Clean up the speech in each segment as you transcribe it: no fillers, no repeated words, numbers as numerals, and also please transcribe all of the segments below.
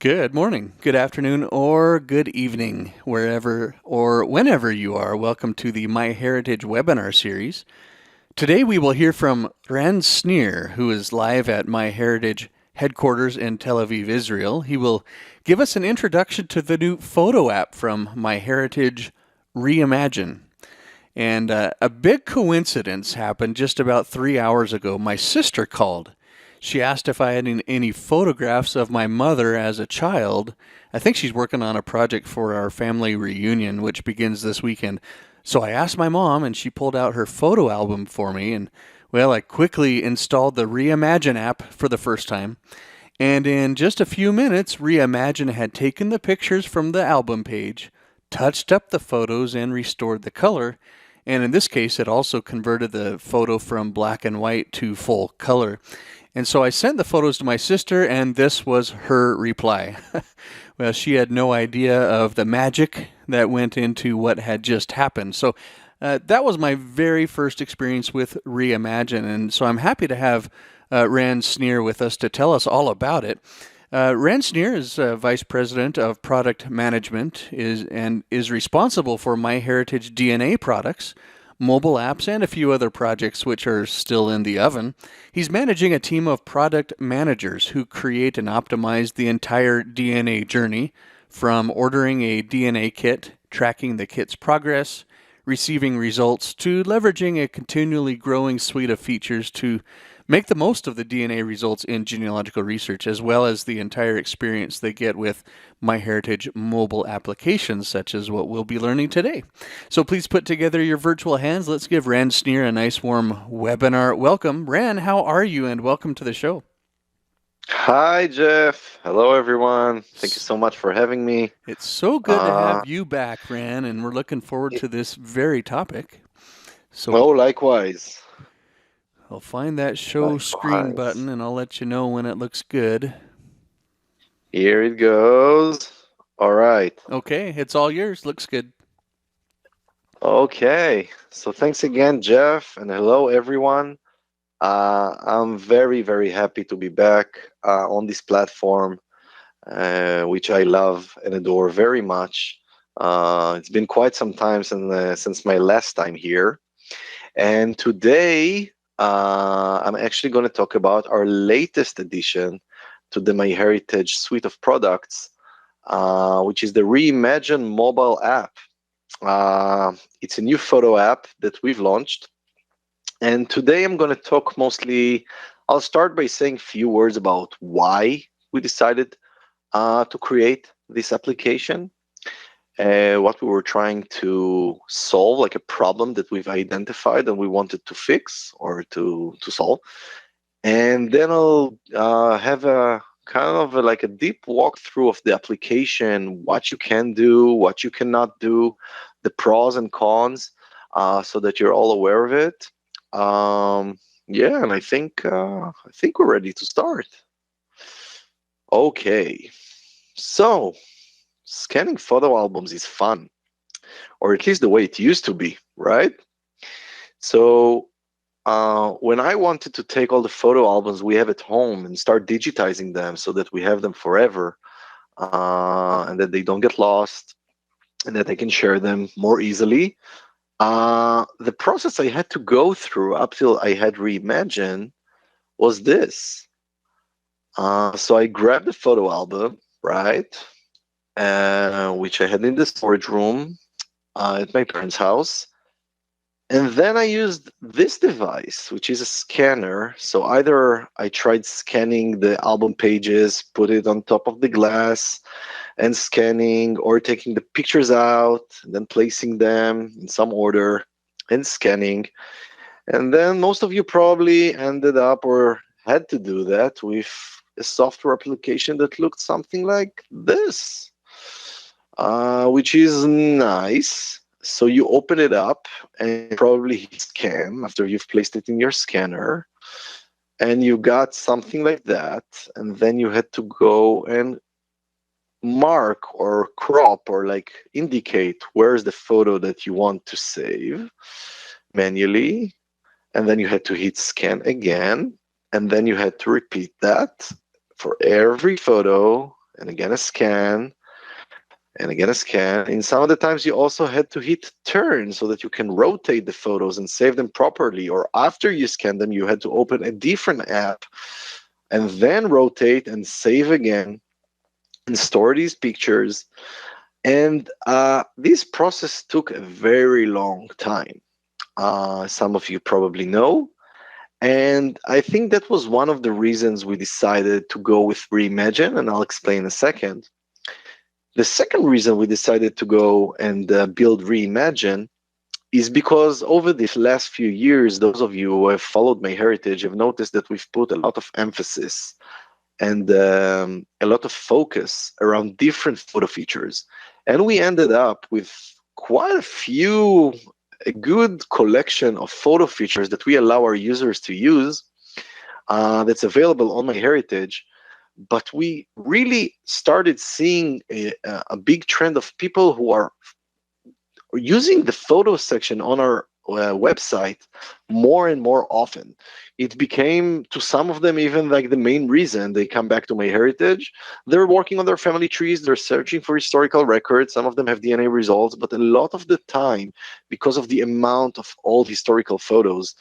Good morning, good afternoon, or good evening, wherever or whenever you are. Welcome to the MyHeritage webinar series. Today we will hear from Ran Snir, who is live at MyHeritage headquarters in Tel Aviv, Israel. He will give us an introduction to the new photo app from MyHeritage, Reimagine. And a big coincidence happened just about 3 hours ago. My sister called. She asked if I had any photographs of my mother as a child. I think she's working on a project for our family reunion, which begins this weekend. So I asked my mom, and she pulled out her photo album for me. And, well, I quickly installed the Reimagine app for the first time. And in just a few minutes, Reimagine had taken the pictures from the album page, touched up the photos, and restored the color. And in this case, it also converted the photo from black and white to full color. And so I sent the photos to my sister, and this was her reply. Well, she had no idea of the magic that went into what had just happened. So that was my very first experience with Reimagine. And so I'm happy to have Ran Snir with us to tell us all about it. Ran Snir is Vice President of Product Management is responsible for MyHeritage DNA products, mobile apps, and a few other projects which are still in the oven. He's managing a team of product managers who create and optimize the entire DNA journey, from ordering a DNA kit, tracking the kit's progress, receiving results, to leveraging a continually growing suite of features to make the most of the DNA results in genealogical research, as well as the entire experience they get with MyHeritage mobile applications, such as what we'll be learning today. So please put together your virtual hands. Let's give Ran Snir a nice warm webinar welcome. Ran, how are you? And welcome to the show. Hi, Jeff. Hello, everyone. Thank you so much for having me. It's so good to have you back, Ran, and we're looking forward to this very topic. So likewise. I'll find that show screen Likewise. button and I'll let you know when it looks good. Here it goes. All right. Okay, it's all yours. Looks good. Okay. So thanks again, Jeff, and hello, everyone. I'm very, very happy to be back on this platform, which I love and adore very much. It's been quite some time since my last time here. And today, I'm actually going to talk about our latest addition to the MyHeritage suite of products, which is the Reimagine mobile app. It's a new photo app that we've launched. And today I'm going to talk mostly, I'll start by saying a few words about why we decided to create this application. What we were trying to solve, like a problem that we've identified and we wanted to fix or to solve. And then I'll have a kind of like a deep walkthrough of the application, what you can do, what you cannot do, the pros and cons, so that you're all aware of it. Yeah, and I think we're ready to start. Okay, so scanning photo albums is fun, or at least the way it used to be, right? So when I wanted to take all the photo albums we have at home and start digitizing them so that we have them forever, and that they don't get lost, and that I can share them more easily, the process I had to go through up till I had Reimagine was this. So I grabbed the photo album, right? Which I had in the storage room at my parents' house. And then I used this device, which is a scanner. So either I tried scanning the album pages, put it on top of the glass and scanning, or taking the pictures out and then placing them in some order and scanning. And then most of you probably ended up or had to do that with a software application that looked something like this. Which is nice. So you open it up and probably hit scan after you've placed it in your scanner, and you got something like that. And then you had to go and mark or crop or like indicate where's the photo that you want to save manually. And then you had to hit scan again. And then you had to repeat that for every photo and again a scan, and again a scan. In some of the times, you also had to hit turn so that you can rotate the photos and save them properly. Or after you scan them, you had to open a different app and then rotate and save again and store these pictures. And this process took a very long time. Some of you probably know. And I think that was one of the reasons we decided to go with Reimagine, and I'll explain in a second. The second reason we decided to go and build Reimagine is because over the last few years, those of you who have followed MyHeritage have noticed that we've put a lot of emphasis and a lot of focus around different photo features. And we ended up with quite a good collection of photo features that we allow our users to use that's available on MyHeritage. But we really started seeing a big trend of people who are using the photo section on our website more and more often. It became, to some of them, even like the main reason they come back to MyHeritage. They're working on their family trees, they're searching for historical records. Some of them have DNA results, but a lot of the time, because of the amount of old historical photos,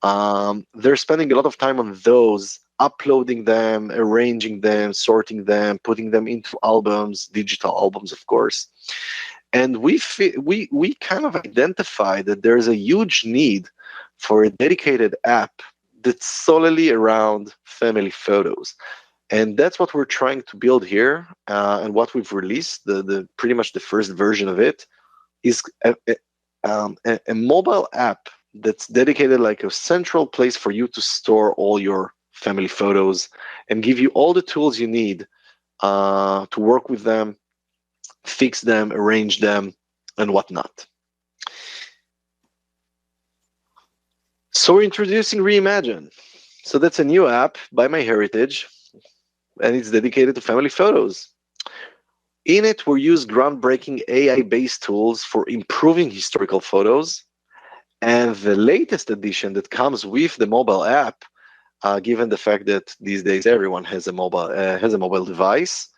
they're spending a lot of time on those, uploading them, arranging them, sorting them, putting them into albums, digital albums, of course. And we kind of identified that there's a huge need for a dedicated app that's solely around family photos. And that's what we're trying to build here, and what we've released. The pretty much the first version of it is a mobile app that's dedicated, like a central place for you to store all your family photos and give you all the tools you need to work with them, fix them, arrange them, and whatnot. So we're introducing Reimagine. So that's a new app by MyHeritage, and it's dedicated to family photos. In it, we use groundbreaking AI-based tools for improving historical photos. And the latest addition that comes with the mobile app, given the fact that these days everyone has a mobile device,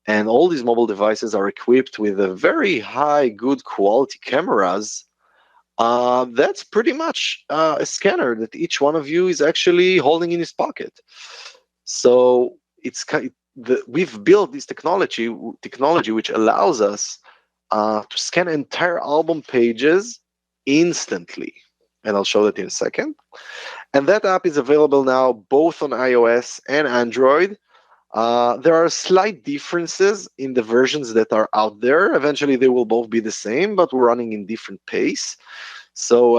and all these mobile devices are equipped with a very high, good quality cameras. That's pretty much a scanner that each one of you is actually holding in his pocket. So we've built this technology which allows us to scan entire album pages instantly. And I'll show that in a second. And that app is available now both on iOS and Android. There are slight differences in the versions that are out there. Eventually, they will both be the same, but we're running in different pace. So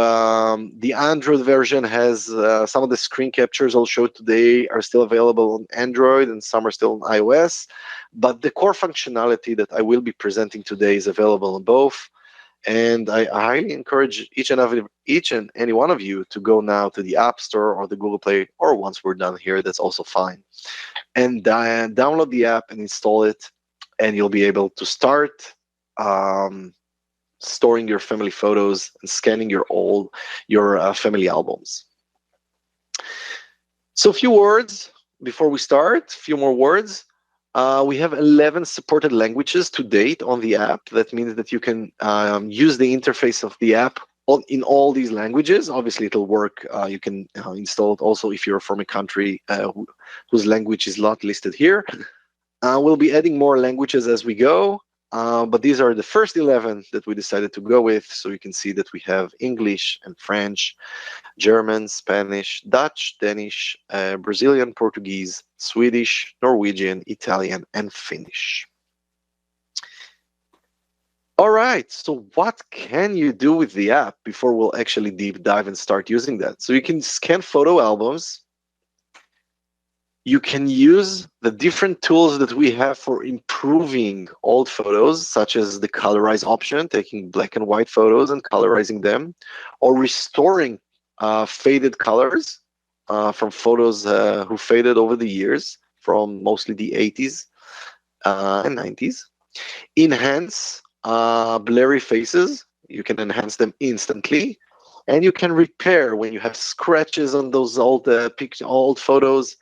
the Android version has some of the screen captures I'll show today are still available on Android, and some are still on iOS. But the core functionality that I will be presenting today is available on both. And I highly encourage each and any one of you to go now to the App Store or the Google Play, or once we're done here, that's also fine, and download the app and install it, and you'll be able to start storing your family photos and scanning your family albums. So a few words before we start, a few more words. We have 11 supported languages to date on the app. That means that you can use the interface of the app in all these languages. Obviously, it'll work. You can install it also if you're from a country whose language is not listed here. We'll be adding more languages as we go, but these are the first 11 that we decided to go with. So you can see that we have English and French, German, Spanish, Dutch, Danish, Brazilian, Portuguese, Swedish, Norwegian, Italian, and Finnish. All right, so what can you do with the app before we'll actually deep dive and start using that? So you can scan photo albums. You can use the different tools that we have for improving old photos, such as the colorize option, taking black and white photos and colorizing them, or restoring faded colors from photos who faded over the years, from mostly the 80s and 90s. Enhance blurry faces. You can enhance them instantly, and you can repair when you have scratches on those old photos.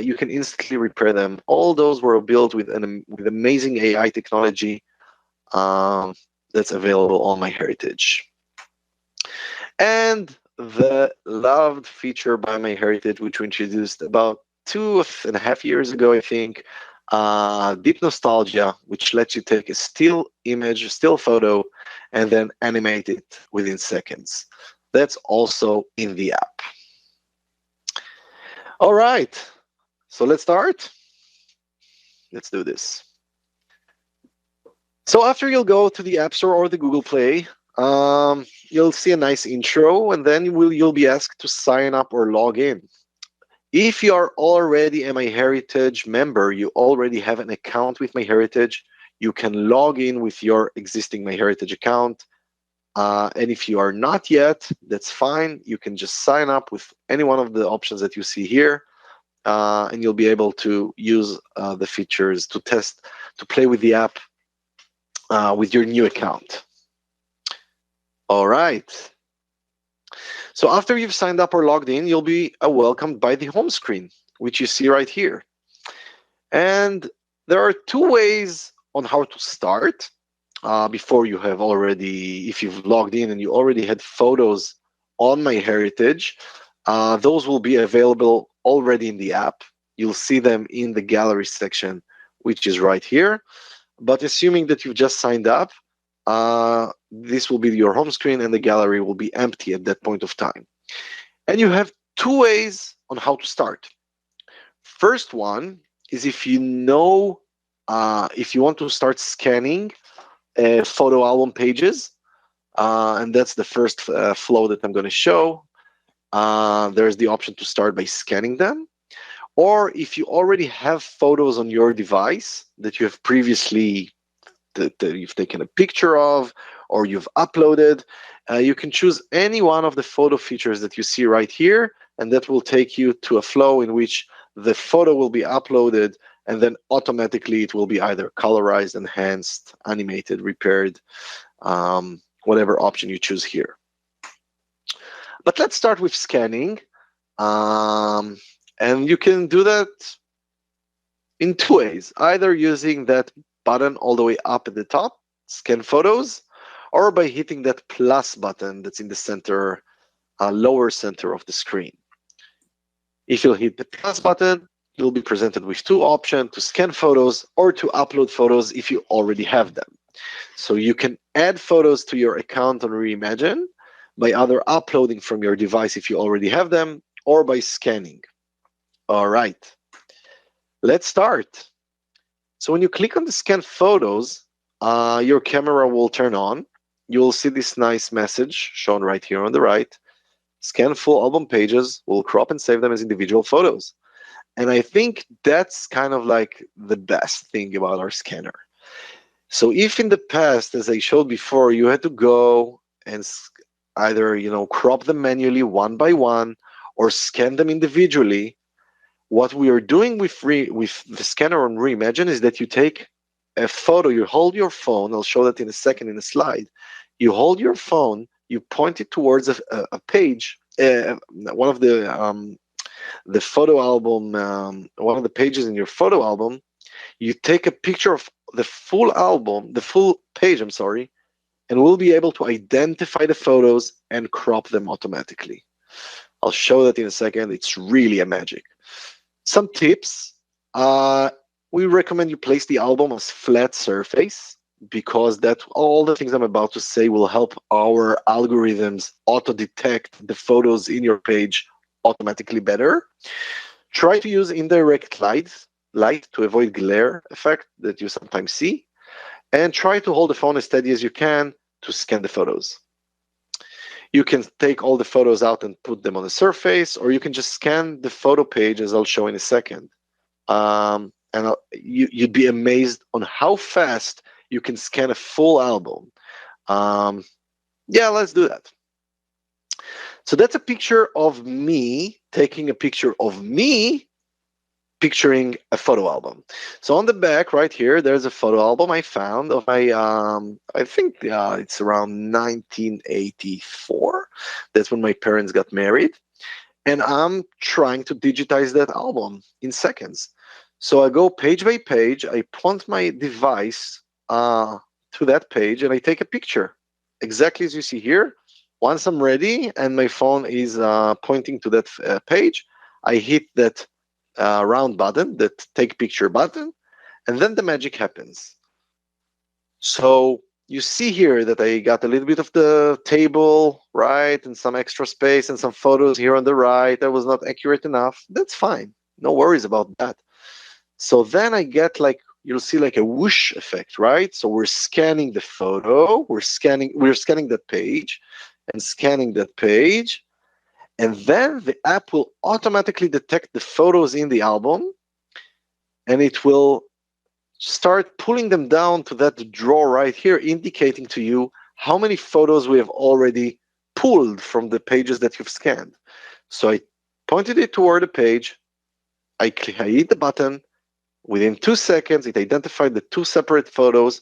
you can instantly repair them. All those were built with with amazing AI technology um, that's available on MyHeritage. And the loved feature by MyHeritage, which we introduced about 2.5 years ago, I think, Deep Nostalgia, which lets you take a still image, a still photo, and then animate it within seconds. That's also in the app. All right, so let's start. Let's do this. So after you'll go to the App Store or the Google Play, you'll see a nice intro, and then you'll be asked to sign up or log in. If you are already a MyHeritage member, you already have an account with MyHeritage, you can log in with your existing MyHeritage account. And if you are not yet, that's fine. You can just sign up with any one of the options that you see here, and you'll be able to use the features to test, to play with the app with your new account. All right. So after you've signed up or logged in, you'll be welcomed by the home screen, which you see right here. And there are two ways on how to start before you have already, if you've logged in and you already had photos on MyHeritage, those will be available already in the app. You'll see them in the gallery section, which is right here. But assuming that you've just signed up, this will be your home screen and the gallery will be empty at that point of time. And you have two ways on how to start. First one is if you know, if you want to start scanning photo album pages, and that's the first flow that I'm going to show. There's the option to start by scanning them. Or if you already have photos on your device that you have previously that you've taken a picture of or you've uploaded, you can choose any one of the photo features that you see right here, and that will take you to a flow in which the photo will be uploaded, and then automatically it will be either colorized, enhanced, animated, repaired, whatever option you choose here. But let's start with scanning. And you can do that in two ways, either using that button all the way up at the top, scan photos, or by hitting that plus button that's in the center, lower center of the screen. If you'll hit the plus button, you'll be presented with two options: to scan photos or to upload photos if you already have them. So you can add photos to your account on Reimagine by either uploading from your device if you already have them, or by scanning. All right, let's start. So when you click on the scan photos, your camera will turn on. You'll see this nice message shown right here on the right. Scan full album pages, we'll crop and save them as individual photos. And I think that's kind of like the best thing about our scanner. So if in the past, as I showed before, you had to go and either crop them manually one by one or scan them individually, what we are doing with the scanner on Reimagine is that you take a photo, you hold your phone, I'll show that in a second in a slide. You hold your phone, you point it towards a page, one of the photo album, one of the pages in your photo album. You take a picture of the full album, the full page, I'm sorry, and we'll be able to identify the photos and crop them automatically. I'll show that in a second. It's really a magic. Some tips. We recommend you place the album as flat surface, because that all the things I'm about to say will help our algorithms auto-detect the photos in your page automatically better. Try to use indirect light to avoid glare effect that you sometimes see. And try to hold the phone as steady as you can to scan the photos. You can take all the photos out and put them on the surface, or you can just scan the photo page, as I'll show in a second. And you'd be amazed on how fast you can scan a full album. Yeah, let's do that. So that's a picture of me taking a picture of me picturing a photo album. So on the back right here, there's a photo album I found of my, I think it's around 1984. That's when my parents got married. and I'm trying to digitize that album in seconds. So I go page by page, I point my device to that page, and I take a picture, exactly as you see here. Once I'm ready and my phone is pointing to that page, I hit that round button, that take picture button, and then the magic happens. So you see here that I got a little bit of the table, right, and some extra space and some photos here on the right that was not accurate enough. That's fine. No worries about that. So then I get like, you'll see like a whoosh effect, right? So we're scanning the photo, we're scanning that page and scanning that page. And then the app will automatically detect the photos in the album, and it will start pulling them down to that drawer right here, indicating to you how many photos we have already pulled from the pages that you've scanned. So I pointed it toward the page, I hit the button. Within 2 seconds, it identified the two separate photos,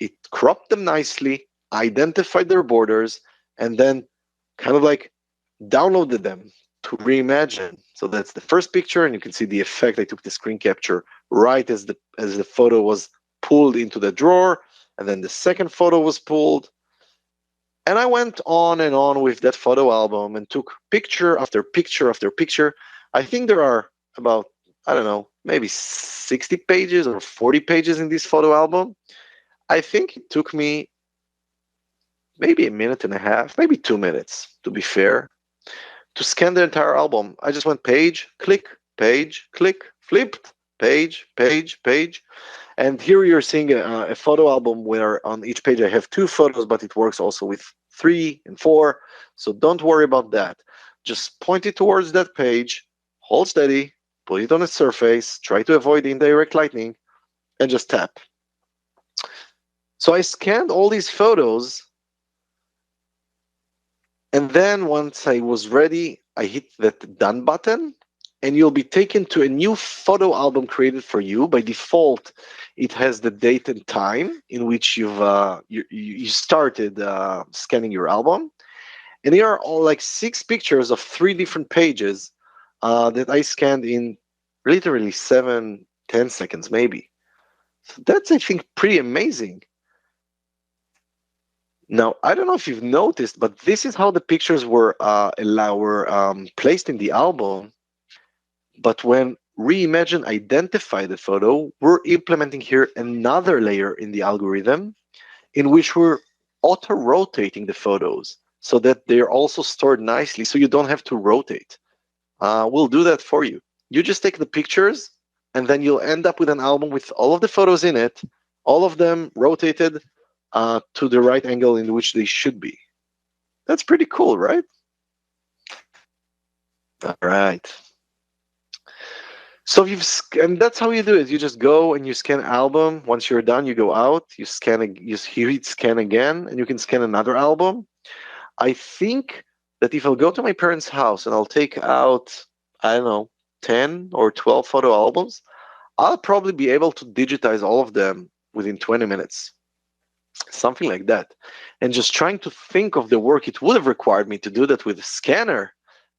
it cropped them nicely, identified their borders, and then kind of like downloaded them to Reimagine. So that's the first picture, and you can see the effect. I took the screen capture right as the photo was pulled into the drawer, and then the second photo was pulled. And I went on and on with that photo album and took picture after picture after picture. I think there are about, I don't know, maybe 60 pages or 40 pages in this photo album. I think it took me maybe a minute and a half, maybe 2 minutes, to be fair, to scan the entire album. I just went page, click, flipped, page. And here you're seeing a photo album where on each page I have 2 photos, but it works also with 3 and 4. So don't worry about that. Just point it towards that page, hold steady, put it on its surface, try to avoid indirect lighting, and just tap. So I scanned all these photos, and then once I was ready, I hit that done button, and you'll be taken to a new photo album created for you. By default, it has the date and time in which you started scanning your album. And here are all like 6 pictures of 3 different pages that I scanned in literally 7, 10 seconds, maybe. So that's, I think, pretty amazing. Now, I don't know if you've noticed, but this is how the pictures were placed in the album. But when Reimagine identified the photo, we're implementing here another layer in the algorithm in which we're auto-rotating the photos so that they're also stored nicely so you don't have to rotate. We'll do that for you. You just take the pictures, and then you'll end up with an album with all of the photos in it, all of them rotated to the right angle in which they should be. That's pretty cool, right? All right. So and that's how you do it. You just go and you scan album. Once you're done, you go out, you hit scan again, and you can scan another album. I think that if I'll go to my parents' house and I'll take out, I don't know, 10 or 12 photo albums, I'll probably be able to digitize all of them within 20 minutes. Something like that. And just trying to think of the work it would have required me to do that with a scanner,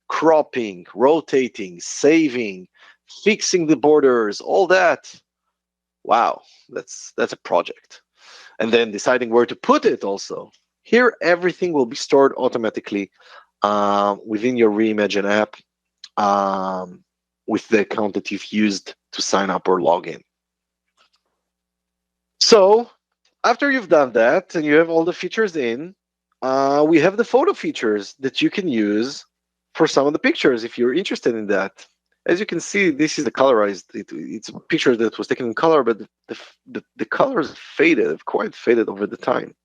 cropping, rotating, saving, fixing the borders, all that. Wow, that's a project. And then deciding where to put it also. Here, everything will be stored automatically within your Reimagine app with the account that you've used to sign up or log in. So after you've done that and you have all the features in, we have the photo features that you can use for some of the pictures if you're interested in that. As you can see, this is a colorized. It's a picture that was taken in color, but the colors faded, quite faded over the time.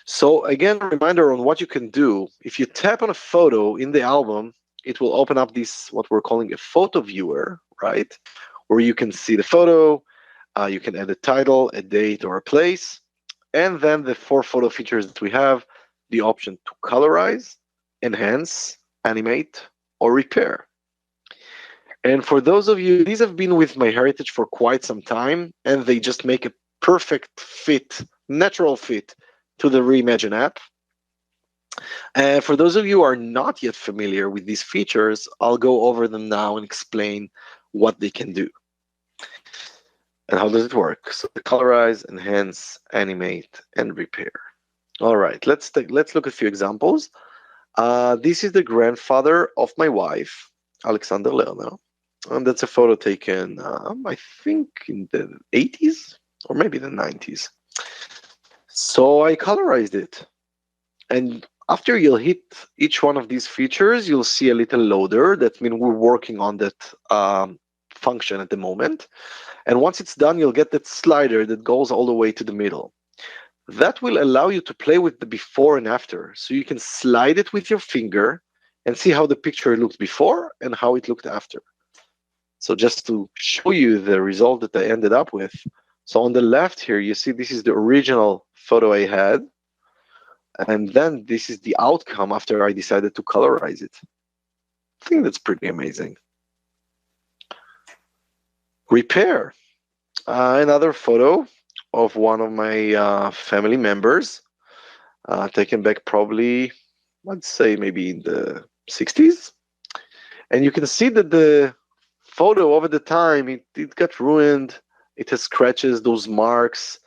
So again, a reminder on what you can do. If you tap on a photo in the album, it will open up this, what we're calling a photo viewer, right? Where you can see the photo, you can add a title, a date, or a place. And then the 4 photo features that we have, the option to colorize, enhance, animate, or repair. And for those of you, these have been with MyHeritage for quite some time, and they just make a perfect fit, natural fit to the Reimagine app. For those of you who are not yet familiar with these features, I'll go over them now and explain what they can do. And how does it work? So the colorize, enhance, animate, and repair. All right, let's look at a few examples. This is the grandfather of my wife, Alexander Lerner. And that's a photo taken, I think, in the 80s or maybe the 90s. So I colorized it. And after you'll hit each one of these features, you'll see a little loader. That means we're working on that function at the moment. And once it's done, you'll get that slider that goes all the way to the middle. That will allow you to play with the before and after. So you can slide it with your finger and see how the picture looked before and how it looked after. So just to show you the result that I ended up with. So on the left here, you see this is the original photo I had. And then this is the outcome after I decided to colorize it. I think that's pretty amazing. Repair. Another photo of one of my family members, taken back probably, I'd say maybe in the 60s. And you can see that the photo over the time, it got ruined. It has scratches, those marks,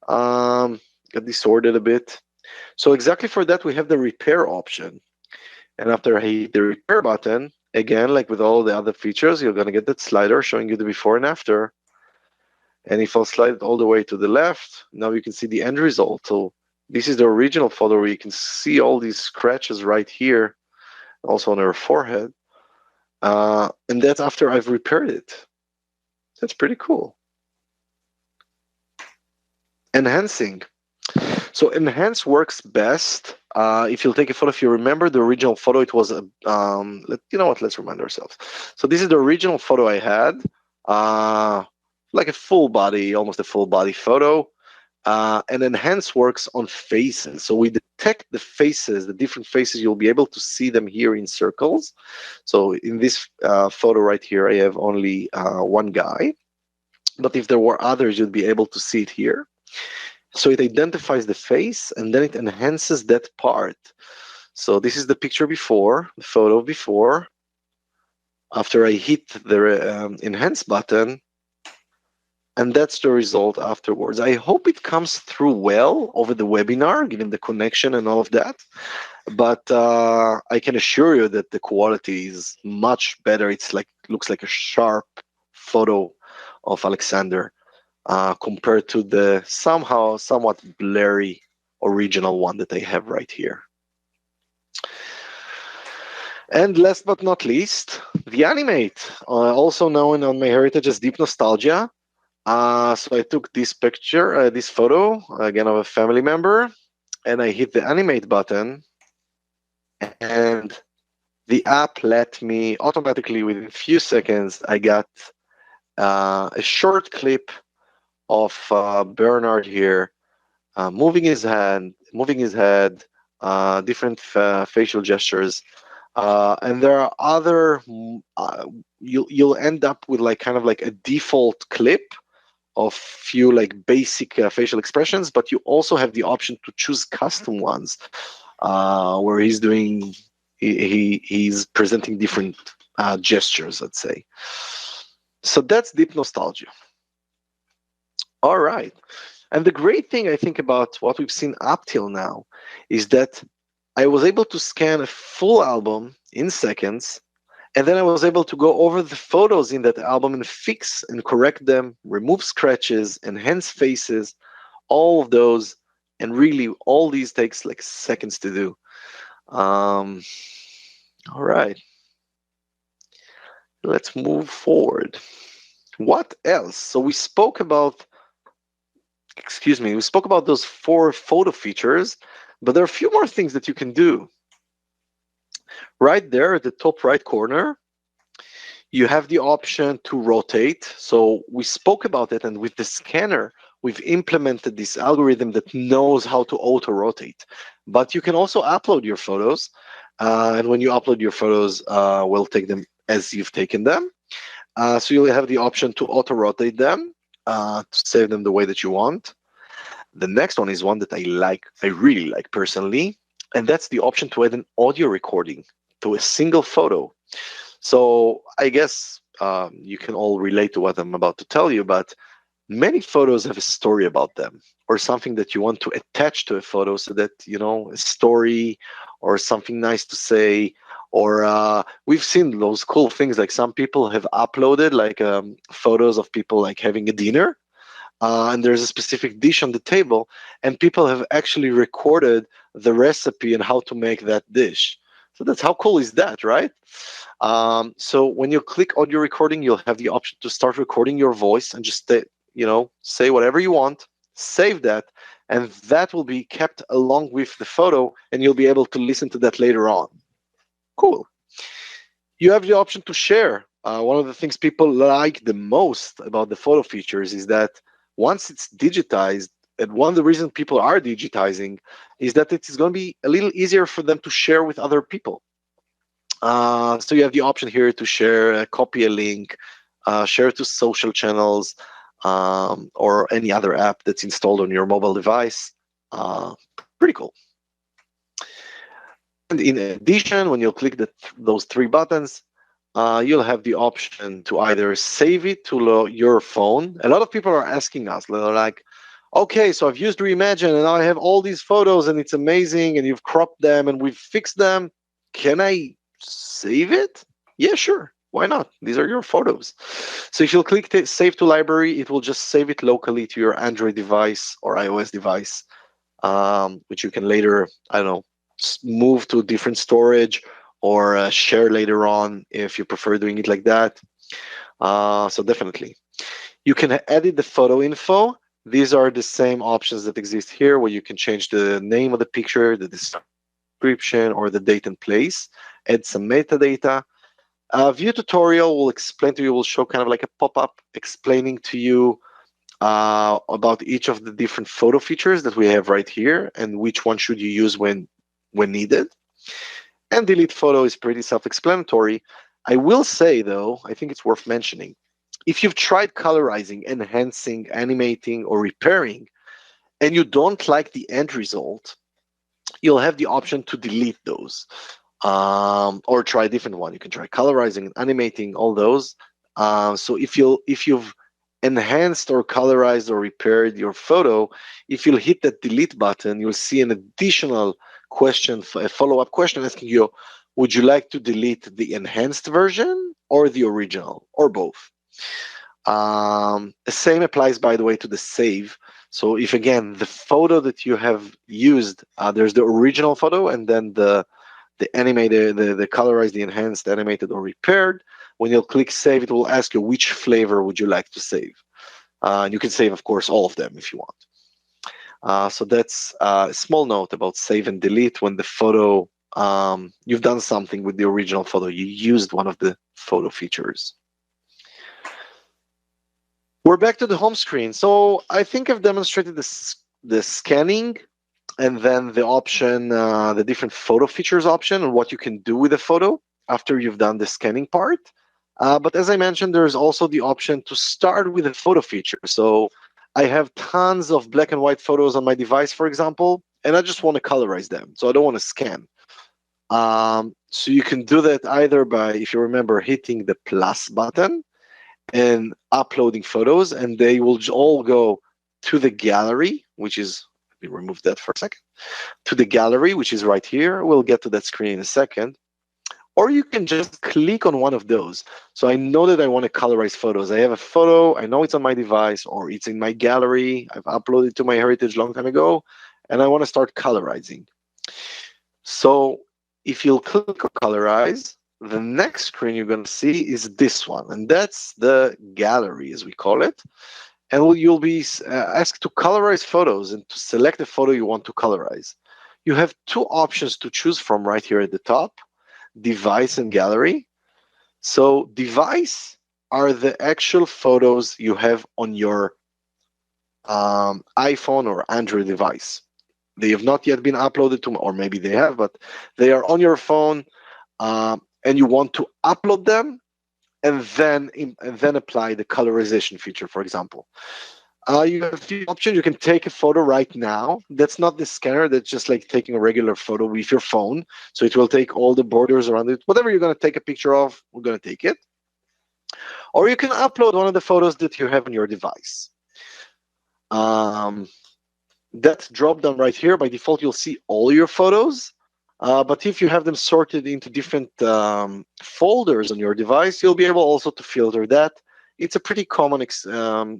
got distorted a bit. So exactly for that, we have the repair option. And after I hit the repair button, again, like with all the other features, you're going to get that slider showing you the before and after. And if I'll slide it all the way to the left, now you can see the end result. So this is the original photo where you can see all these scratches right here, also on her forehead. And that's after I've repaired it. That's pretty cool. Enhancing. So enhance works best if you'll take a photo. If you remember the original photo, it was you know what? Let's remind ourselves. So this is the original photo I had, like a full body, almost a full body photo. And enhance works on faces. So we detect the faces, the different faces. You'll be able to see them here in circles. So in this photo right here, I have only one guy. But if there were others, you'd be able to see it here. So it identifies the face and then it enhances that part. So this is the picture before, the photo before. After I hit the enhance button, and that's the result afterwards. I hope it comes through well over the webinar, given the connection and all of that. But I can assure you that the quality is much better. It's like looks like a sharp photo of Alexander. Compared to the somewhat blurry original one that I have right here. And last but not least, the animate, also known on MyHeritage as deep nostalgia. So I took this picture, this photo, again of a family member, and I hit the animate button, and the app let me automatically, within a few seconds, I got a short clip of Bernard here, moving his head, different facial gestures, and there are other. You'll end up with like kind of like a default clip of few like basic facial expressions, but you also have the option to choose custom ones, where he's doing he's presenting different gestures, let's say. So that's deep nostalgia. All right. And the great thing I think about what we've seen up till now is that I was able to scan a full album in seconds, and then I was able to go over the photos in that album and fix and correct them, remove scratches, enhance faces, all of those. And really, all these takes like seconds to do. All right. Let's move forward. What else? So we spoke about those 4 photo features, but there are a few more things that you can do. Right there at the top right corner, you have the option to rotate. So we spoke about it, and with the scanner, we've implemented this algorithm that knows how to auto-rotate. But you can also upload your photos, and when you upload your photos, we'll take them as you've taken them. So you'll have the option to auto-rotate them, to save them the way that you want. The next one is one that I really like personally. and that's the option to add an audio recording to a single photo. So I guess you can all relate to what I'm about to tell you, but many photos have a story about them, or something that you want to attach to a photo, so that, a story or something nice to say. Or we've seen those cool things, like some people have uploaded like photos of people like having a dinner, and there's a specific dish on the table, and people have actually recorded the recipe and how to make that dish. So that's, how cool is that, right? So when you click audio recording, you'll have the option to start recording your voice and just say whatever you want, save that, and that will be kept along with the photo, and you'll be able to listen to that later on. Cool. You have the option to share. One of the things people like the most about the photo features is that once it's digitized, and one of the reasons people are digitizing is that it is going to be a little easier for them to share with other people. So you have the option here to share, copy a link, share to social channels, or any other app that's installed on your mobile device. Pretty cool. And in addition, when you click those three buttons, you'll have the option to either save it to your phone. A lot of people are asking us, they're like, okay, so I've used Reimagine and now I have all these photos and it's amazing and you've cropped them and we've fixed them. Can I save it? Yeah, sure. Why not? These are your photos. So if you'll click Save to Library, it will just save it locally to your Android device or iOS device, which you can later, I don't know, move to different storage or share later on if you prefer doing it like that. So definitely. You can edit the photo info. These are the same options that exist here, where you can change the name of the picture, the description, or the date and place, add some metadata. View tutorial will explain to you, will show kind of like a pop-up explaining to you about each of the different photo features that we have right here and which one should you use when needed. And delete photo is pretty self-explanatory. I will say, though, I think it's worth mentioning, if you've tried colorizing, enhancing, animating, or repairing, and you don't like the end result, you'll have the option to delete those, or try a different one. You can try colorizing and animating, all those. So if you've enhanced or colorized or repaired your photo, if you'll hit that delete button, you'll see an additional question, a follow-up question asking you, would you like to delete the enhanced version or the original, or both? The same applies, by the way, to the save. So if, again, the photo that you have used, there's the original photo and then the animated, the colorized, the enhanced, animated, or repaired. When you'll click save, it will ask you which flavor would you like to save. And you can save, of course, all of them if you want. So that's a small note about save and delete. When the photo, you've done something with the original photo, you used one of the photo features. We're back to the home screen. So I think I've demonstrated the scanning, and then the option, the different photo features option, and what you can do with a photo after you've done the scanning part. But as I mentioned, there's also the option to start with a photo feature. So I have tons of black and white photos on my device, for example, and I just want to colorize them. So I don't want to scan. So you can do that either by, if you remember, hitting the plus button and uploading photos, and they will all go to the gallery, which is, let me remove that for a second, to the gallery, which is right here. We'll get to that screen in a second. Or you can just click on one of those. So I know that I want to colorize photos. I have a photo, I know it's on my device, or it's in my gallery. I've uploaded to MyHeritage a long time ago, and I want to start colorizing. So if you'll click on colorize, the next screen you're going to see is this one, and that's the gallery, as we call it. And you'll be asked to colorize photos and to select the photo you want to colorize. You have two options to choose from right here at the top: device and gallery. So device are the actual photos you have on your iPhone or Android device. They have not yet been uploaded to, or maybe they have, but they are on your phone, and you want to upload them and then apply the colorization feature, for example. You have a few options. You can take a photo right now. That's not the scanner. That's just like taking a regular photo with your phone. So it will take all the borders around it. Whatever you're going to take a picture of, we're going to take it. Or you can upload one of the photos that you have on your device. That drop down right here, by default, you'll see all your photos. But if you have them sorted into different folders on your device, you'll be able also to filter that. It's a pretty common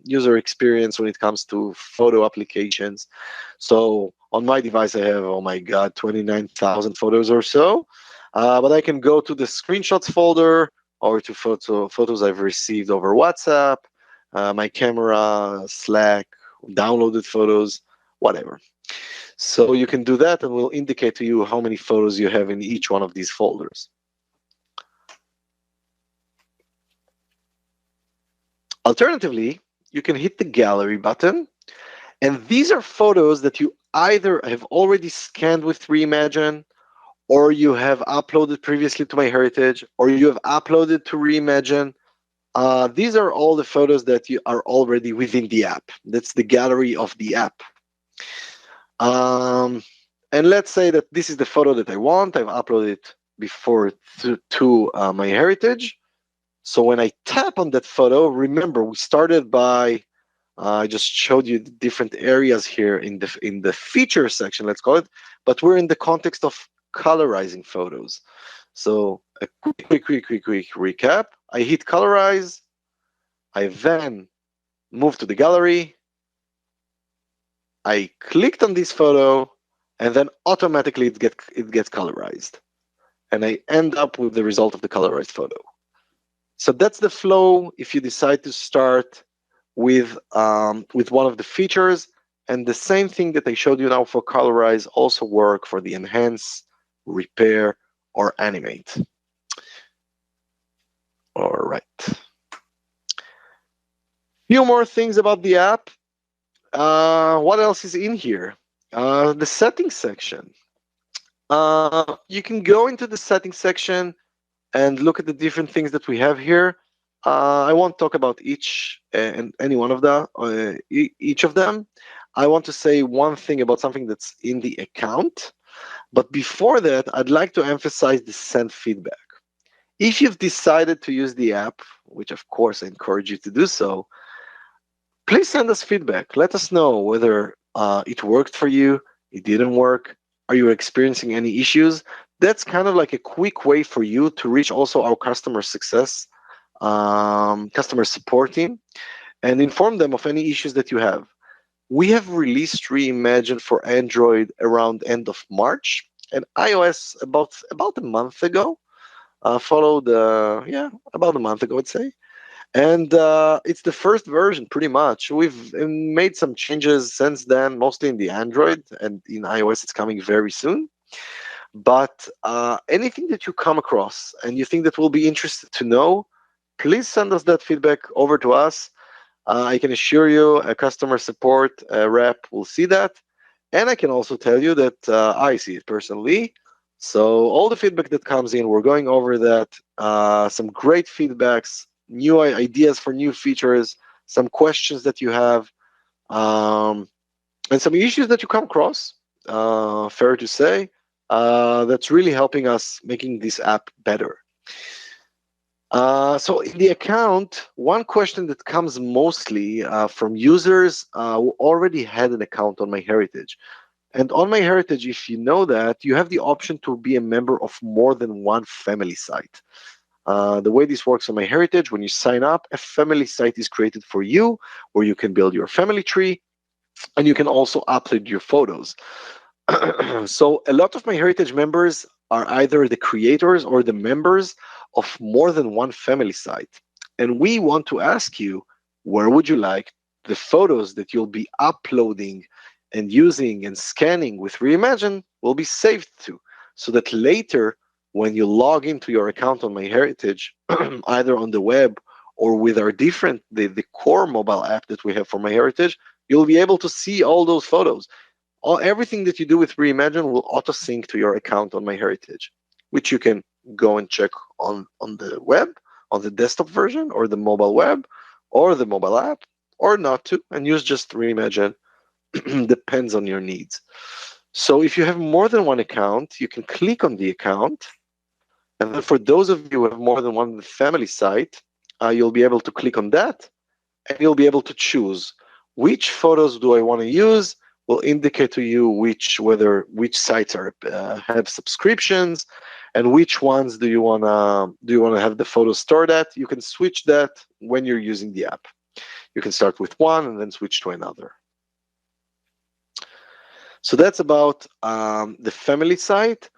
user experience when it comes to photo applications. So on my device, I have, oh my God, 29,000 photos or so. But I can go to the screenshots folder or to photos I've received over WhatsApp, my camera, Slack, downloaded photos, whatever. So you can do that, and we'll indicate to you how many photos you have in each one of these folders. Alternatively, you can hit the gallery button, and these are photos that you either have already scanned with Reimagine, or you have uploaded previously to MyHeritage, or you have uploaded to Reimagine. These are all the photos that you are already within the app. That's the gallery of the app. And let's say that this is the photo that I want. I've uploaded it before to MyHeritage. So when I tap on that photo, remember we started by I just showed you the different areas here in the feature section, let's call it, but we're in the context of colorizing photos. So a quick recap. I hit colorize. I then move to the gallery. I clicked on this photo, and then automatically it gets colorized, and I end up with the result of the colorized photo. So that's the flow if you decide to start with one of the features, and the same thing that I showed you now for colorize also work for the enhance, repair, or animate. All right. Few more things about the app. What else is in here? The settings section. You can go into the settings section and look at the different things that we have here. I won't talk about each and any one of each of them. I want to say one thing about something that's in the account. But before that, I'd like to emphasize the send feedback. If you've decided to use the app, which of course I encourage you to do so, please send us feedback. Let us know whether it worked for you, it didn't work, are you experiencing any issues? That's kind of like a quick way for you to reach also our customer success, customer support team, and inform them of any issues that you have. We have released Reimagine for Android around end of March, and iOS about a month ago. About a month ago, I'd say. And it's the first version, pretty much. We've made some changes since then, mostly in the Android, and in iOS it's coming very soon. But anything that you come across and you think that we'll be interested to know, please send us that feedback over to us. I can assure you a customer support rep will see that. And I can also tell you that I see it personally. So all the feedback that comes in, we're going over that. Some great feedbacks, new ideas for new features, some questions that you have, and some issues that you come across, fair to say, that's really helping us making this app better. So in the account, one question that comes mostly from users who already had an account on MyHeritage. And on MyHeritage, if you know that, you have the option to be a member of more than one family site. The way this works on MyHeritage, when you sign up, a family site is created for you, where you can build your family tree, and you can also upload your photos. So a lot of MyHeritage members are either the creators or the members of more than one family site. And we want to ask you, where would you like the photos that you'll be uploading and using and scanning with Reimagine will be saved to, so that later when you log into your account on MyHeritage, either on the web or with our the core mobile app that we have for MyHeritage, you'll be able to see all those photos. Everything that you do with Reimagine will auto sync to your account on MyHeritage, which you can go and check on the web, on the desktop version, or the mobile web, or the mobile app, or not to, and use just Reimagine. Depends on your needs. So if you have more than one account, you can click on the account. And then for those of you who have more than one family site, you'll be able to click on that, and you'll be able to choose which photos do I want to use. Will indicate to you which sites have subscriptions, and which ones do you wanna have the photos stored at. You can switch that when you're using the app. You can start with one and then switch to another. So that's about the family site.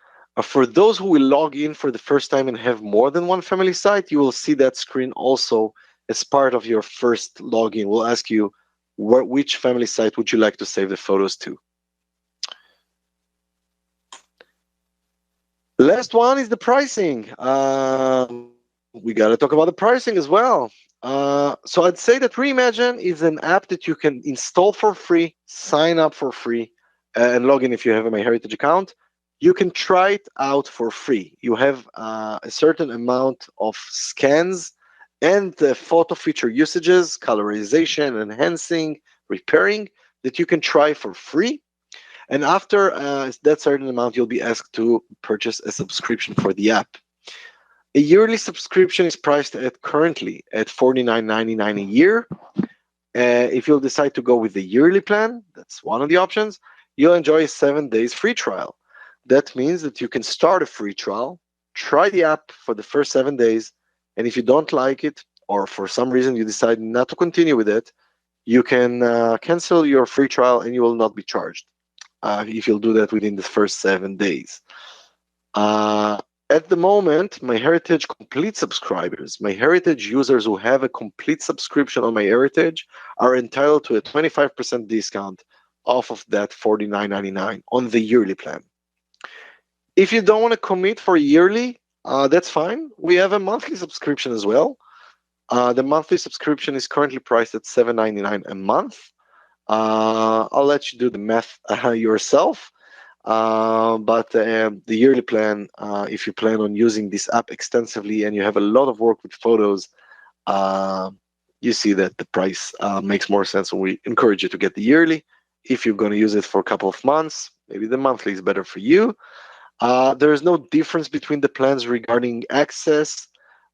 For those who will log in for the first time and have more than one family site, you will see that screen also as part of your first login. We'll ask you which family site would you like to save the photos to. Last one is the pricing. We got to talk about the pricing as well. So I'd say that Reimagine is an app that you can install for free, sign up for free, and log in if you have a MyHeritage account. You can try it out for free. You have a certain amount of scans and photo feature usages, colorization, enhancing, repairing that you can try for free. And after that certain amount, you'll be asked to purchase a subscription for the app. A yearly subscription is priced at currently at $49.99 a year. If you'll decide to go with the yearly plan, that's one of the options, you'll enjoy a 7 days free trial. That means that you can start a free trial, try the app for the first 7 days, and if you don't like it, or for some reason you decide not to continue with it, you can cancel your free trial and you will not be charged if you'll do that within the first 7 days. At the moment, MyHeritage complete subscribers, MyHeritage users who have a complete subscription on MyHeritage are entitled to a 25% discount off of that $49.99 on the yearly plan. If you don't want to commit for yearly, that's fine. We have a monthly subscription as well. The monthly subscription is currently priced at $7.99 a month. I'll let you do the math yourself. But the yearly plan, if you plan on using this app extensively and you have a lot of work with photos, you see that the price makes more sense, and we encourage you to get the yearly. If you're going to use it for a couple of months, maybe the monthly is better for you. There is no difference between the plans regarding access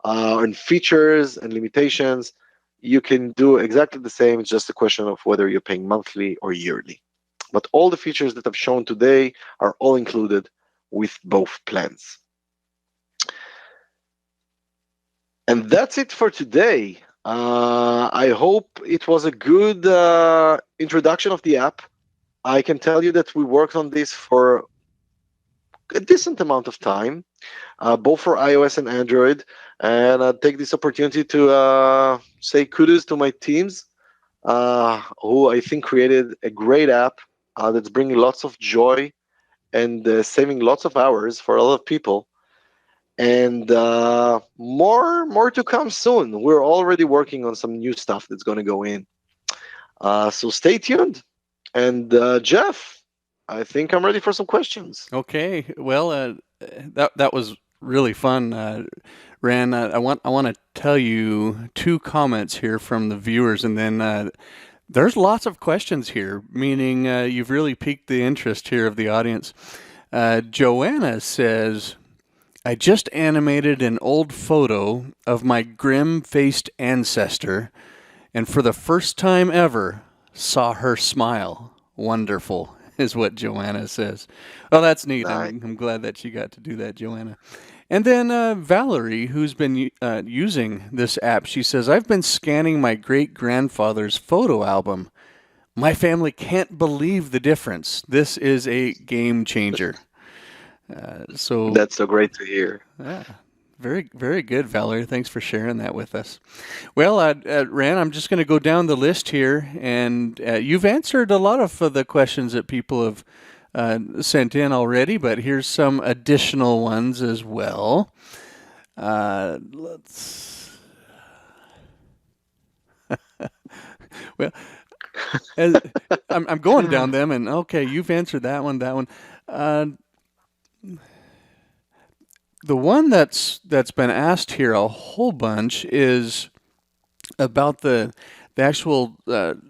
and features and limitations. You can do exactly the same. It's just a question of whether you're paying monthly or yearly. But all the features that I've shown today are all included with both plans. And that's it for today. I hope it was a good introduction of the app. I can tell you that we worked on this for a decent amount of time, both for iOS and Android. And I'll take this opportunity to say kudos to my teams, who I think created a great app that's bringing lots of joy and saving lots of hours for a lot of people. And more to come soon. We're already working on some new stuff that's going to go in. So stay tuned. And Jeff, I think I'm ready for some questions. Okay. Well, that was really fun, Ran. I want to tell you two comments here from the viewers, and then there's lots of questions here, meaning you've really piqued the interest here of the audience. Joanna says, I just animated an old photo of my grim-faced ancestor, and for the first time ever, saw her smile. Wonderful, is what Joanna says. Oh, that's neat. Nice. I'm glad that you got to do that, Joanna. And then Valerie, who's been using this app, she says, I've been scanning my great-grandfather's photo album. My family can't believe the difference. This is a game changer. So That's so great to hear. yeah, very, very good, Valerie. Thanks for sharing that with us. Well, Ran, I'm just going to go down the list here, and you've answered a lot of the questions that people have sent in already, but here's some additional ones as well. Let's. Well, I'm going down them, and okay, you've answered that one. The one that's been asked here a whole bunch is about the the actual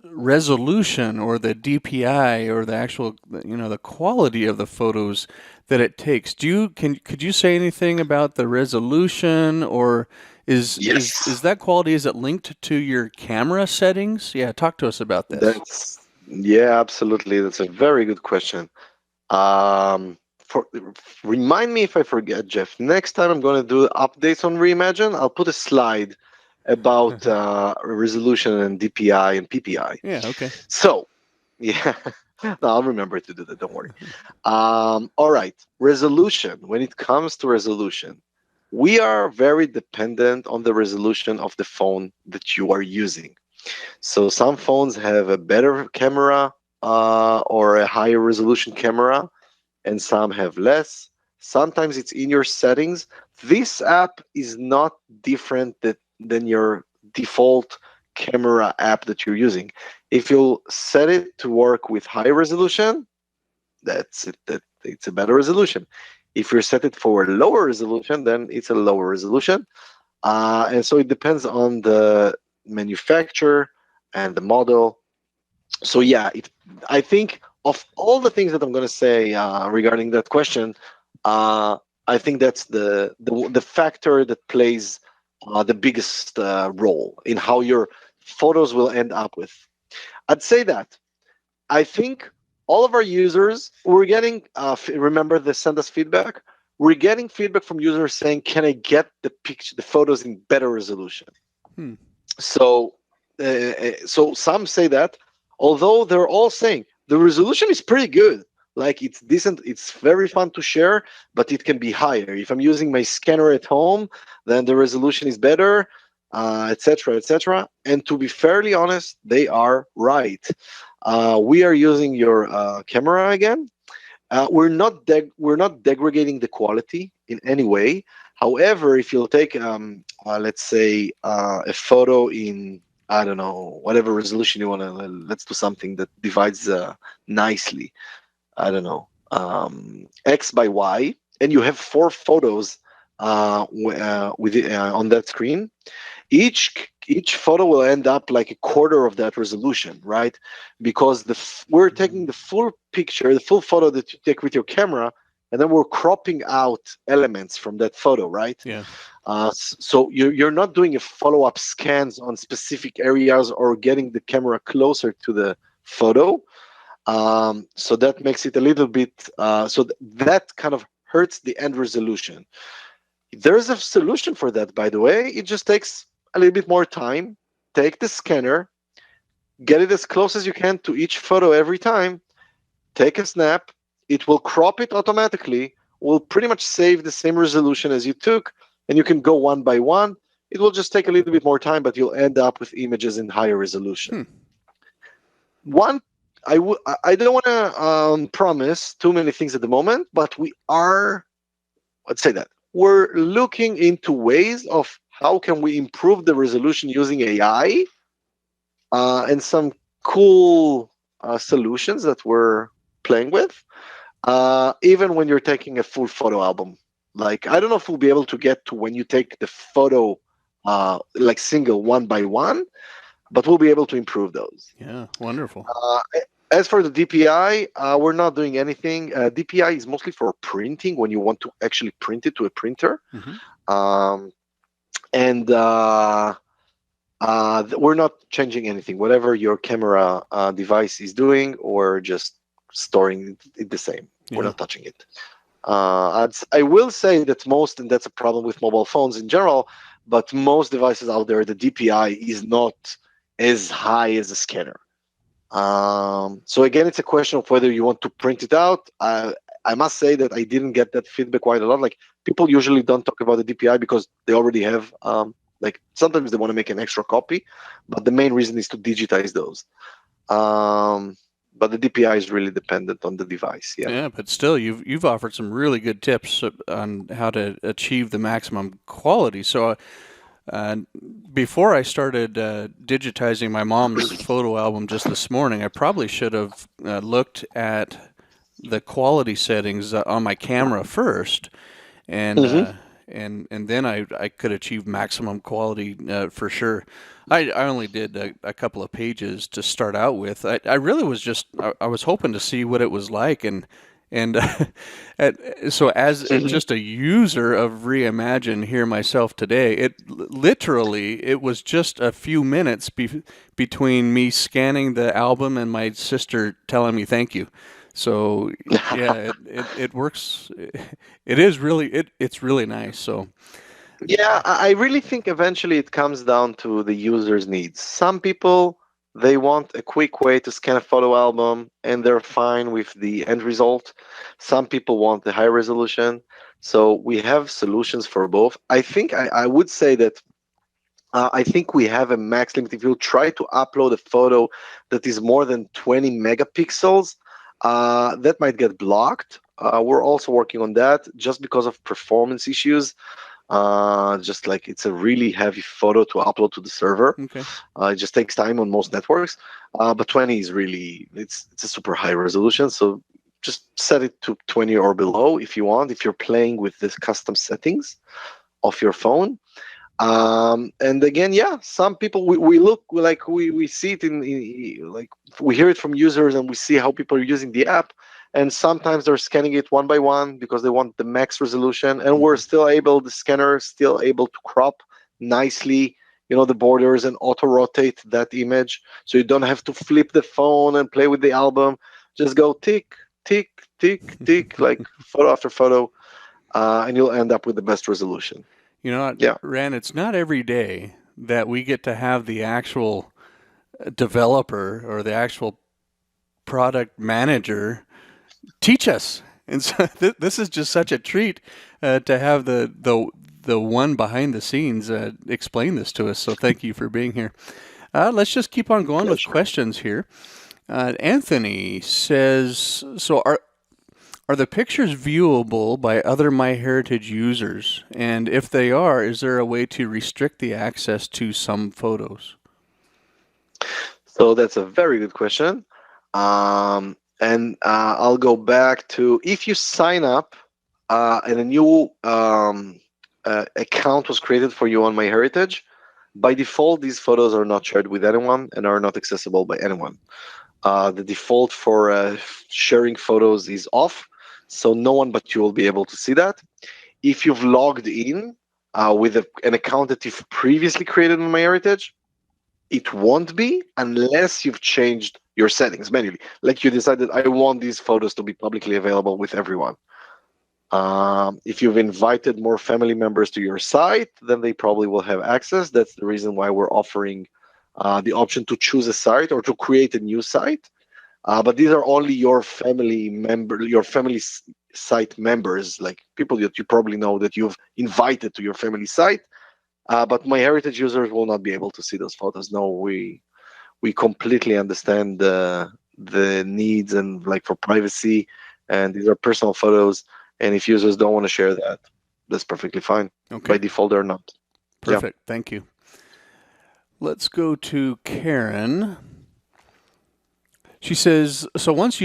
resolution or the DPI or the actual the quality of the photos that it takes. Could you say anything about the resolution, or is Yes, that quality, is it linked to your camera settings? Yeah, talk to us about this. yeah, absolutely. That's a very good question. For Remind me if I forget, Jeff. Next time I'm going to do updates on Reimagine, I'll put a slide about resolution and DPI and PPI. Yeah, okay. So, yeah, no, I'll remember to do that. Don't worry. All right, resolution. When it comes to resolution, we are very dependent on the resolution of the phone that you are using. So some phones have a better camera or a higher resolution camera, and some have less. Sometimes it's in your settings. This app is not different than your default camera app that you're using. If you set it to work with high resolution, that's it. That it's a better resolution. If you set it for a lower resolution, then it's a lower resolution. And so it depends on the manufacturer and the model. So yeah, I think of all the things that I'm going to say regarding that question, uh, I think that's the factor that plays the biggest role in how your photos will end up with. I'd say that I think all of our users, we're getting, remember the send us feedback? We're getting feedback from users saying, can I get the photos in better resolution? Hmm. So, so some say that, although they're all saying the resolution is pretty good, like it's decent, it's very fun to share, but it can be higher. If I'm using my scanner at home, then the resolution is better, etc., etc. And to be fairly honest, they are right. We are using your camera again. We're not degrading the quality in any way. However, if you'll take let's say a photo in, I don't know, whatever resolution you want to, let's do something that divides nicely. I don't know, X by Y, and you have four photos on that screen. Each photo will end up like a quarter of that resolution, right? Because we're taking the full picture, the full photo that you take with your camera, and then we're cropping out elements from that photo, right? Yeah. So you're not doing a follow-up scans on specific areas or getting the camera closer to the photo. So that makes it a little bit, that kind of hurts the end resolution. There's a solution for that, by the way. It just takes a little bit more time. Take the scanner, get it as close as you can to each photo every time, take a snap. It will crop it automatically, will pretty much save the same resolution as you took, and you can go one by one. It will just take a little bit more time, but you'll end up with images in higher resolution. Hmm. One, I don't want to promise too many things at the moment, but we are, let's say that we're looking into ways of how can we improve the resolution using AI, and some cool solutions that we're playing with. Even when you're taking a full photo album, like I don't know if we'll be able to get to when you take the photo like single one by one, but we'll be able to improve those. Yeah, wonderful. As for the DPI, we're not doing anything. DPI is mostly for printing when you want to actually print it to a printer. Mm-hmm. And we're not changing anything. Whatever your camera device is doing, or just storing it the same. We're Yeah. not touching it. I will say that most, and that's a problem with mobile phones in general, but most devices out there, the DPI is not as high as a scanner. So again, it's a question of whether you want to print it out. I must say that I didn't get that feedback quite a lot. Like people usually don't talk about the DPI because they already have, like sometimes they want to make an extra copy, but the main reason is to digitize those. But the DPI is really dependent on the device. Yeah. Yeah, but still, you've offered some really good tips on how to achieve the maximum quality. So, uh, before I started digitizing my mom's photo album just this morning, I probably should have looked at the quality settings on my camera first, and Hmm. and then I could achieve maximum quality for sure. I only did a couple of pages to start out with. I really was just I was hoping to see what it was like, and so as just a user of Reimagine here myself today, literally it was just a few minutes between me scanning the album and my sister telling me thank you. So yeah, it works. It is really it's really nice. So Yeah, I really think eventually it comes down to the user's needs. Some people, they want a quick way to scan a photo album and they're fine with the end result. Some people want the high resolution. So we have solutions for both. I think I would say that I think we have a max limit. If you try to upload a photo that is more than 20 megapixels, that might get blocked. We're also working on that just because of performance issues. Just like it's a really heavy photo to upload to the server. okay, It just takes time on most networks. But 20 is really it's a super high resolution. So just set it to 20 or below if you want. If you're playing with this custom settings of your phone. And again, yeah, some people we look like we see it like we hear it from users and we see how people are using the app, and sometimes they're scanning it one by one because they want the max resolution, and we're hmm still able, the scanner is still able to crop nicely, the borders, and auto rotate that image, so you don't have to flip the phone and play with the album. Just go tick tick tick tick, like photo after photo, and you'll end up with the best resolution. you know, Yeah. Ran, it's not every day that we get to have the actual developer or the actual product manager teach us. And so this is just such a treat to have the one behind the scenes explain this to us. So thank you for being here. Let's just keep on going with Pleasure. questions here. Anthony says, so are the pictures viewable by other MyHeritage users? And if they are, is there a way to restrict the access to some photos? So that's a very good question. And I'll go back to, if you sign up and a new account was created for you on MyHeritage, by default, these photos are not shared with anyone and are not accessible by anyone. The default for sharing photos is off, so no one but you will be able to see that. If you've logged in with an account that you've previously created on MyHeritage, it won't be unless you've changed your settings manually. Like you decided, I want these photos to be publicly available with everyone. If you've invited more family members to your site, then they probably will have access. That's the reason why we're offering the option to choose a site or to create a new site. But these are only your family site members, like people that you probably know that you've invited to your family site. But MyHeritage users will not be able to see those photos. No, we completely understand the needs and like for privacy, and these are personal photos. And if users don't want to share that, that's perfectly fine. By Okay, default, they're not. Yeah. perfect. Thank you. Let's go to Karen. She says, so once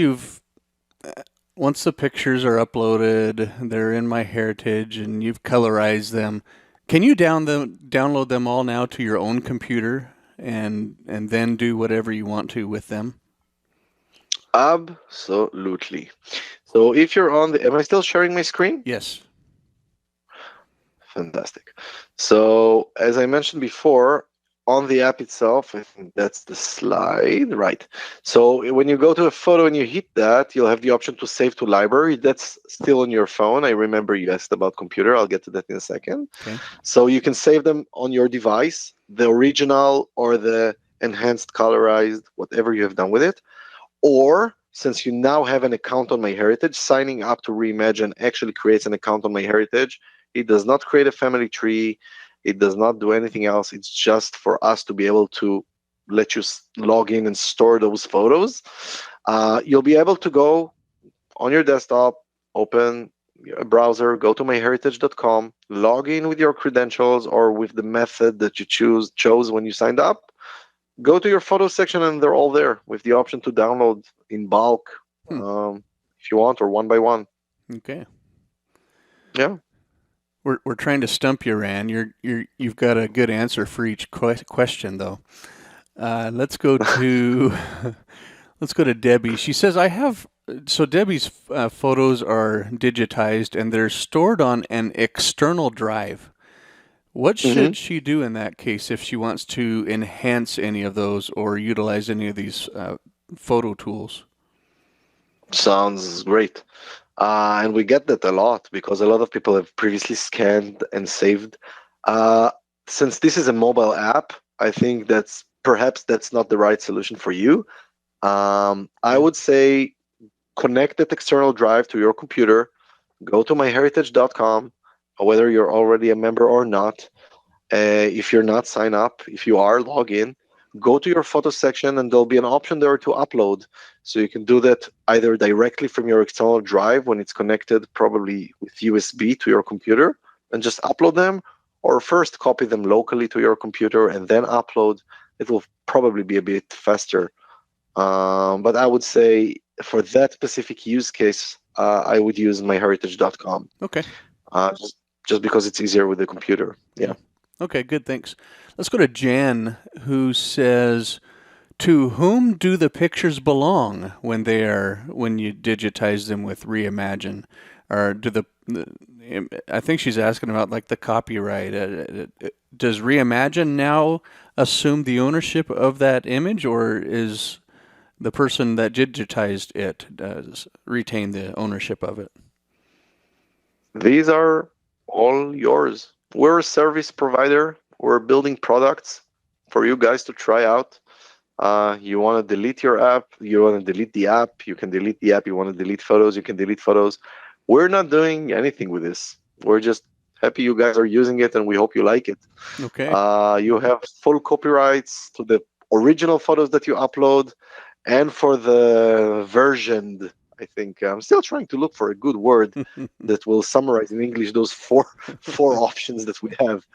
the pictures are uploaded, they're in MyHeritage, and you've colorized them. Can you download them all now to your own computer and then do whatever you want to with them? Absolutely. So if you're on the, am I still sharing my screen? Yes. Fantastic. So as I mentioned before, on the app itself, I think that's the slide, right? So when you go to a photo and you hit that, you'll have the option to save to library. That's still on your phone. I remember you asked about computer. I'll get to that in a second. Okay. So you can save them on your device, the original or the enhanced colorized, whatever you have done with it. Or since you now have an account on MyHeritage, signing up to Reimagine actually creates an account on MyHeritage. It does not create a family tree. It does not do anything else. It's just for us to be able to let you log in and store those photos. You'll be able to go on your desktop, open a browser, go to myheritage.com, log in with your credentials or with the method that you chose when you signed up. Go to your photo section and they're all there with the option to download in bulk, Hmm. if you want, or one by one. Okay. Yeah. We're trying to stump you, Ran. You've got a good answer for each question, though. Let's go to let's go to Debbie. She says, "I have." So Debbie's photos are digitized and they're stored on an external drive. What Hmm. should she do in that case if she wants to enhance any of those or utilize any of these photo tools? Sounds great. And we get that a lot because a lot of people have previously scanned and saved. Uh, since this is a mobile app, I think that's not the right solution for you. I Yeah. would say connect that external drive to your computer, go to myheritage.com, whether you're already a member or not. If you're not, sign up. If you are, log in. Go to your photo section, and there'll be an option there to upload. So you can do that either directly from your external drive when it's connected, probably with USB to your computer, and just upload them, or first copy them locally to your computer and then upload. It will probably be a bit faster. But I would say for that specific use case, I would use myheritage.com, Okay. just because it's easier with the computer. Yeah. Yeah. Okay, good. Thanks. Let's go to Jan, who says, "To whom do the pictures belong when you digitize them with Reimagine, or do I think she's asking about like the copyright. Does Reimagine now assume the ownership of that image, or is the person that digitized it does retain the ownership of it?" These are all yours. We're a service provider. We're building products for you guys to try out. You want to delete your app, you want to delete the app, you can delete the app, you want to delete photos, you can delete photos. We're not doing anything with this. We're just happy you guys are using it and we hope you like it. Okay. You have full copyrights to the original photos that you upload and for the versioned. I think I'm still trying to look for a good word that will summarize in English those four options that we have.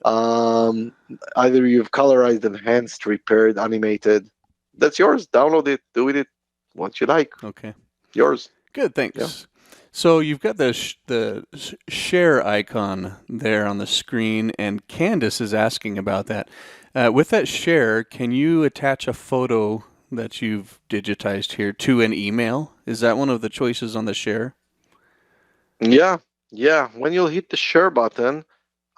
Um, Either you've colorized, enhanced, repaired, animated. That's yours. Download it. Do with it what you like. Okay. Yours. Good. Yeah. Thanks. So you've got the share icon there on the screen, and Candace is asking about that. With that share, can you attach a photo that you've digitized here to an email? Is that one of the choices on the share? Yeah. Yeah. When you'll hit the share button,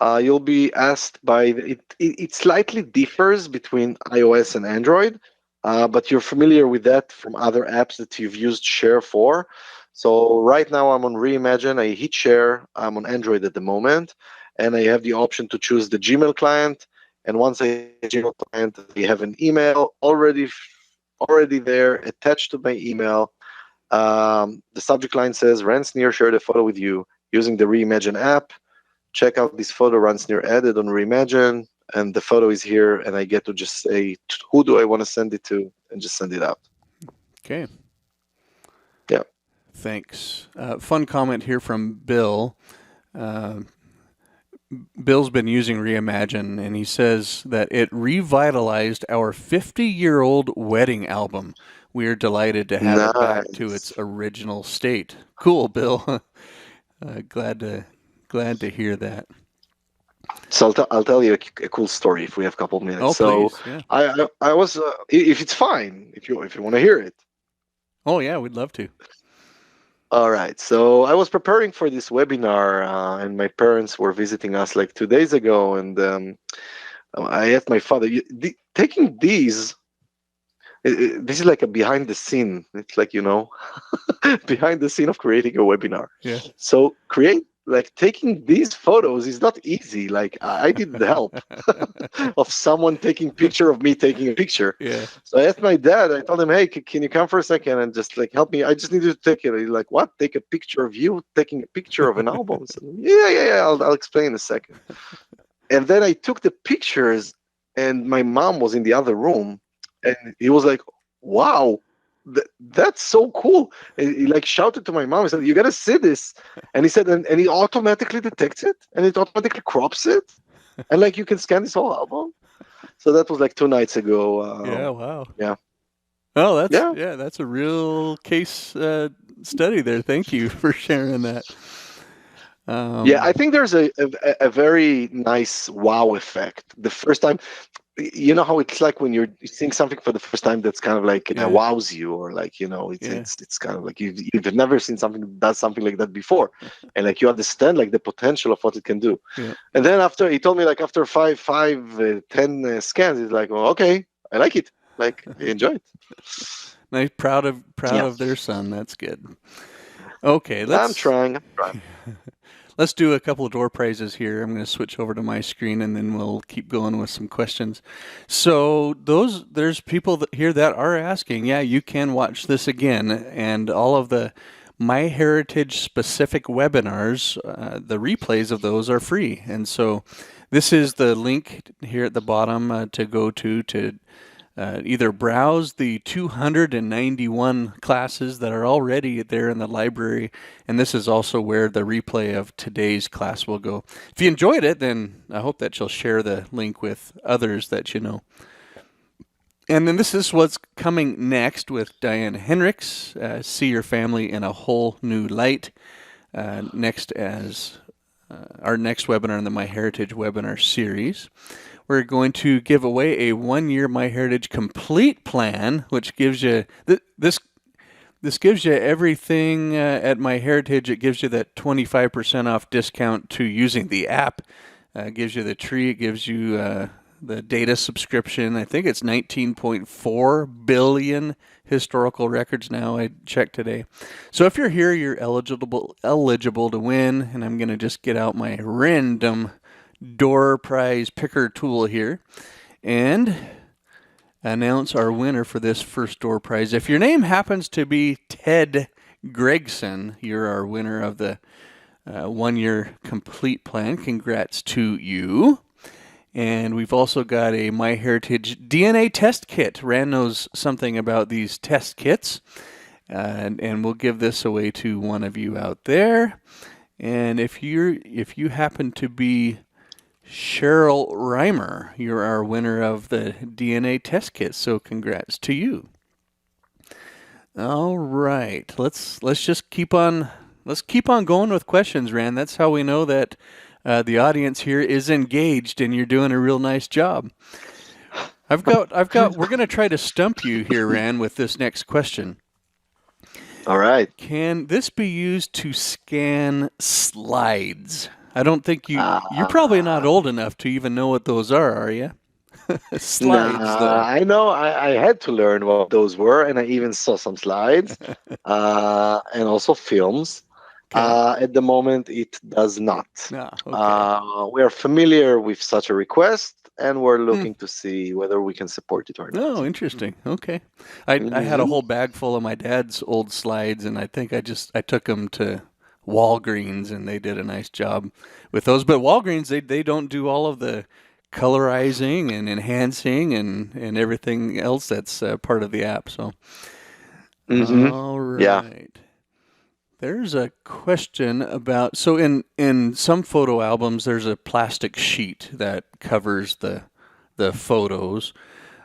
you'll be asked it slightly differs between iOS and Android, but you're familiar with that from other apps that you've used Share for. So right now I'm on Reimagine. I hit Share. I'm on Android at the moment, and I have the option to choose the Gmail client. And once I hit the Gmail client, I have an email already there attached to my email. The subject line says Ran Snir shared a photo with you using the Reimagine app. Check out this photo Ran Snir added on Reimagine, and the photo is here, and I get to just say who do I want to send it to, and just send it out. Okay. Yeah. Thanks. Fun comment here from Bill. Uh, Bill's been using Reimagine, and he says that it revitalized our 50-year-old wedding album. We are delighted to have it back to its Nice. original state. Cool, Bill. Glad to hear that. So I'll tell you a cool story if we have a couple of minutes. Oh, So please, yeah. I was if it's fine if you want to hear it. Oh, yeah, we'd love to. All right. So I was preparing for this webinar, and my parents were visiting us like 2 days ago, and I asked my father, taking these. This is like a behind the scene. It's like behind the scene of creating a webinar. Yeah. So taking these photos is not easy. Like I needed the help of someone taking picture of me taking a picture. Yeah. So I asked my dad. I told him, "Hey, can you come for a second and just like help me? I just need you to take it." He's like, "What? Take a picture of you taking a picture of an album?" I said, yeah. I'll explain in a second. And then I took the pictures, and my mom was in the other room, and he was like, "Wow, that's so cool!" And he like shouted to my mom. He said, "You gotta see this!" And he said, and he automatically detects it, and it automatically crops it, and like you can scan this whole album. So that was like 2 nights ago. Yeah, wow. Yeah, Oh, yeah. that's a real case study there. Thank you for sharing that. Yeah, I Um, think there's a very nice wow effect. The first time, you know how it's like when you're seeing something for the first time that's kind of like yeah, wows you, or like, it's yeah, it's kind of like you've never seen something that does something like that before, and like you understand like the potential of what it can do. yeah. And then after he told me like after 10 scans, he's like, well, okay, I like it, like I enjoy it. Nice, proud Yeah, of their son. That's good. Okay, I'm trying. I'm trying. let's do a couple of door prizes here. I'm going to switch over to my screen and then we'll keep going with some questions. So there's people here that are asking. Yeah, you can watch this again, and all of the MyHeritage specific webinars. The replays of those are free, and so this is the link here at the bottom to go to either browse the 291 classes that are already there in the library, and this is also where the replay of today's class will go. If you enjoyed it, then I hope that you'll share the link with others that you know. And then this is what's coming next with Diane Henricks, See Your Family in a Whole New Light. Next as our next webinar in the MyHeritage webinar series. We're going to give away a 1-year MyHeritage complete plan, which gives you this gives you everything at MyHeritage. It gives you that 25% off discount to using the app. It gives you the tree. It gives you the data subscription. I think it's 19.4 billion historical records now. I checked today. So if you're here, you're eligible to win. And I'm going to just get out my random door prize picker tool here and announce our winner for this first door prize. If your name happens to be Ted Gregson, you're our winner of the 1-year complete plan. Congrats to you. And we've also got a MyHeritage DNA test kit. Ran knows something about these test kits. And we'll give this away to one of you out there. And if you happen to be Cheryl Reimer, you're our winner of the DNA test kit. So congrats to you. All right, let's just keep on going with questions, Ran. That's how we know that the audience here is engaged, and you're doing a real nice job. We're going to try to stump you here, Ran, with this next question. All right. Can this be used to scan slides? I don't think you're probably not Uh, old enough to even know what those are you? Slides, nah, though. I know. I had to learn what those were, and I even saw some slides, and also films. Okay. At the moment, it does not. Ah, okay. We are familiar with such a request, and we're Hmm. looking to see whether we can support it or not. Oh, interesting. Okay. I had a Hmm. whole bag full of my dad's old slides, and I think I took them to Walgreens, and they did a nice job with those. But Walgreens, they don't do all of the colorizing and enhancing and everything else that's part of the app. So, Hmm. all Yeah. right. There's a question about so in some photo albums there's a plastic sheet that covers the photos.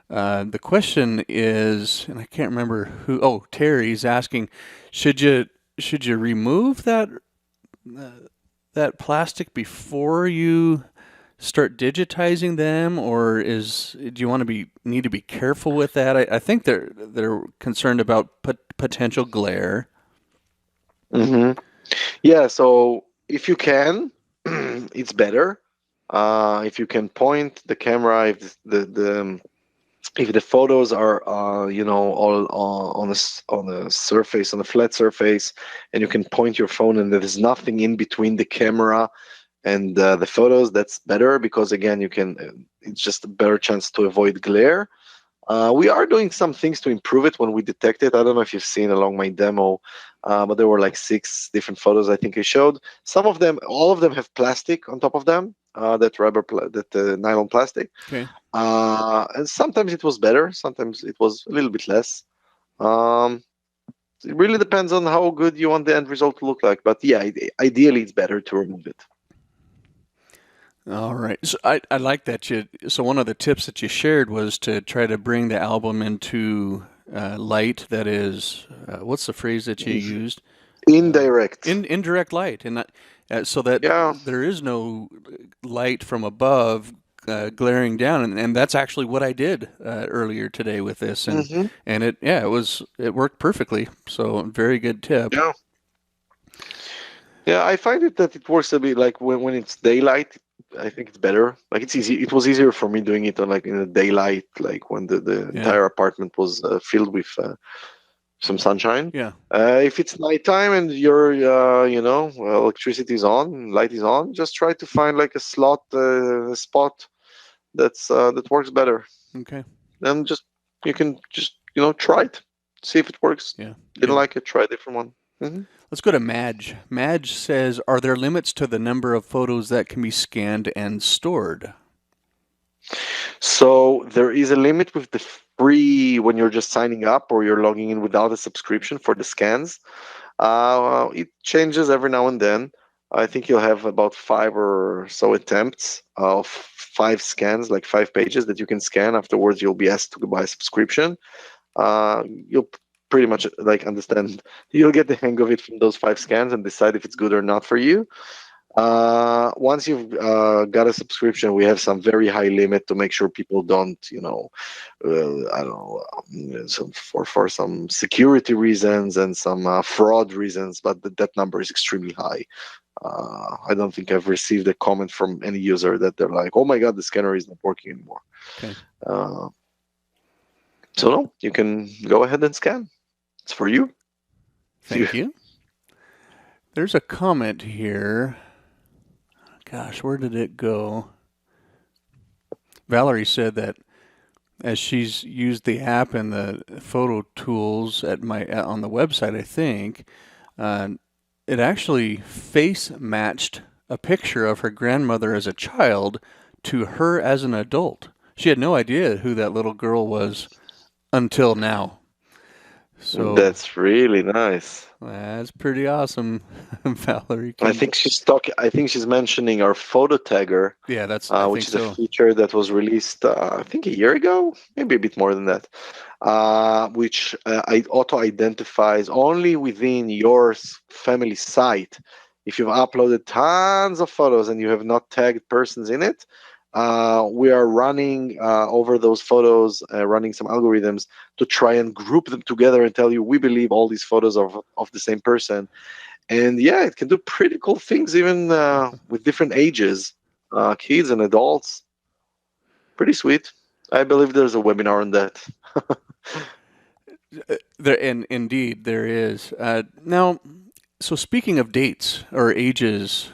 The question is, and I can't remember who. Oh, Terry's asking, should you should you remove uh, that plastic before you start digitizing them, or do you want to need to be careful with that? I think they're concerned about potential glare. Hmm. Yeah. So if you can, it's better. If you can point the camera, if the photos are all on a surface, on a flat surface, and you can point your phone and there's nothing in between the camera and the photos, that's better, because again, you can it's just a better chance to avoid glare. We are doing some things to improve it when we detect it. I don't know if you've seen along my demo, but there were like 6 different photos I think I showed. Some of them, all of them, have plastic on top of them, that nylon plastic. Okay. And sometimes it was better, sometimes it was a little bit less. Um, it really depends on how good you want the end result to look like. But yeah, ideally, it's better to remove it. All right. So I like that so one of the tips that you shared was to try to bring the album into light that is, what's the phrase that you used? Indirect. Indirect light, and so that Yeah. there is no light from above glaring down, and that's actually what I did earlier today with this, Hmm. and it worked perfectly. So very good tip. Yeah. Yeah, I find it that it works a bit like when it's daylight. I think it's better. Like it's easy. It was easier for me doing it on like in the daylight, like when the Yeah, entire apartment was filled with some sunshine. yeah. If it's nighttime and your electricity is on, light is on, just try to find like a spot that works better. Okay. Then just you can just try it, see if it works. Yeah. Didn't Good. like it, try a different one. Hmm. Let's go to Madge. Madge says, "Are there limits to the number of photos that can be scanned and stored?" So there is a limit with the free when you're just signing up or you're logging in without a subscription for the scans. It changes every now and then. I think you'll have about five or so attempts of five scans, like 5 pages that you can scan. Afterwards, you'll be asked to buy a subscription. You'll pretty much like understand. You'll get the hang of it from those 5 scans and decide if it's good or not for you. Once you've got a subscription, we have some very high limit to make sure people don't, I don't know, some for some security reasons and some fraud reasons, but that number is extremely high. I don't think I've received a comment from any user that they're like, "Oh my God, the scanner is not working anymore." Okay. Uh, so no, you can go ahead and scan. It's for you. Thank you. There's a comment here. Gosh, where did it go? Valerie said that as she's used the app and the photo tools at my on the website, I think uh, it actually face matched a picture of her grandmother as a child to her as an adult. She had no idea who that little girl was until now. So That's really nice. that's pretty awesome, Valerie. Can I think she's mentioning our photo tagger, yeah, I which think is a so. feature that was released, I think, a year ago, maybe a bit more than that, which auto identifies only within your family site. If you've uploaded tons of photos and you have not tagged persons in it, we are running over those photos, running some algorithms to try and group them together and tell you we believe all these photos are of the same person. And yeah, it can do pretty cool things even with different ages, kids and adults. Pretty sweet. I believe there's a webinar on that. There and indeed there is. Now, so speaking of dates or ages,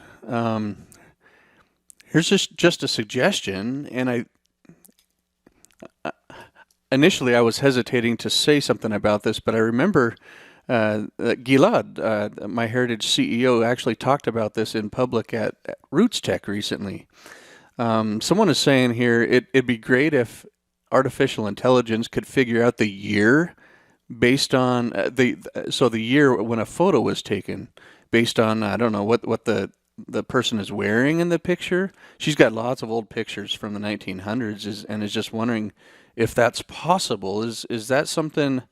here's just a suggestion, and initially I was hesitating to say something about this, but I remember that Gilad, MyHeritage CEO, actually talked about this in public at Roots Tech recently. Someone is saying here it'd be great if artificial intelligence could figure out the year based on the year when a photo was taken, based on I don't know what the person is wearing in the picture. She's got lots of old pictures from the 1900s and is just wondering if that's possible. Is that something?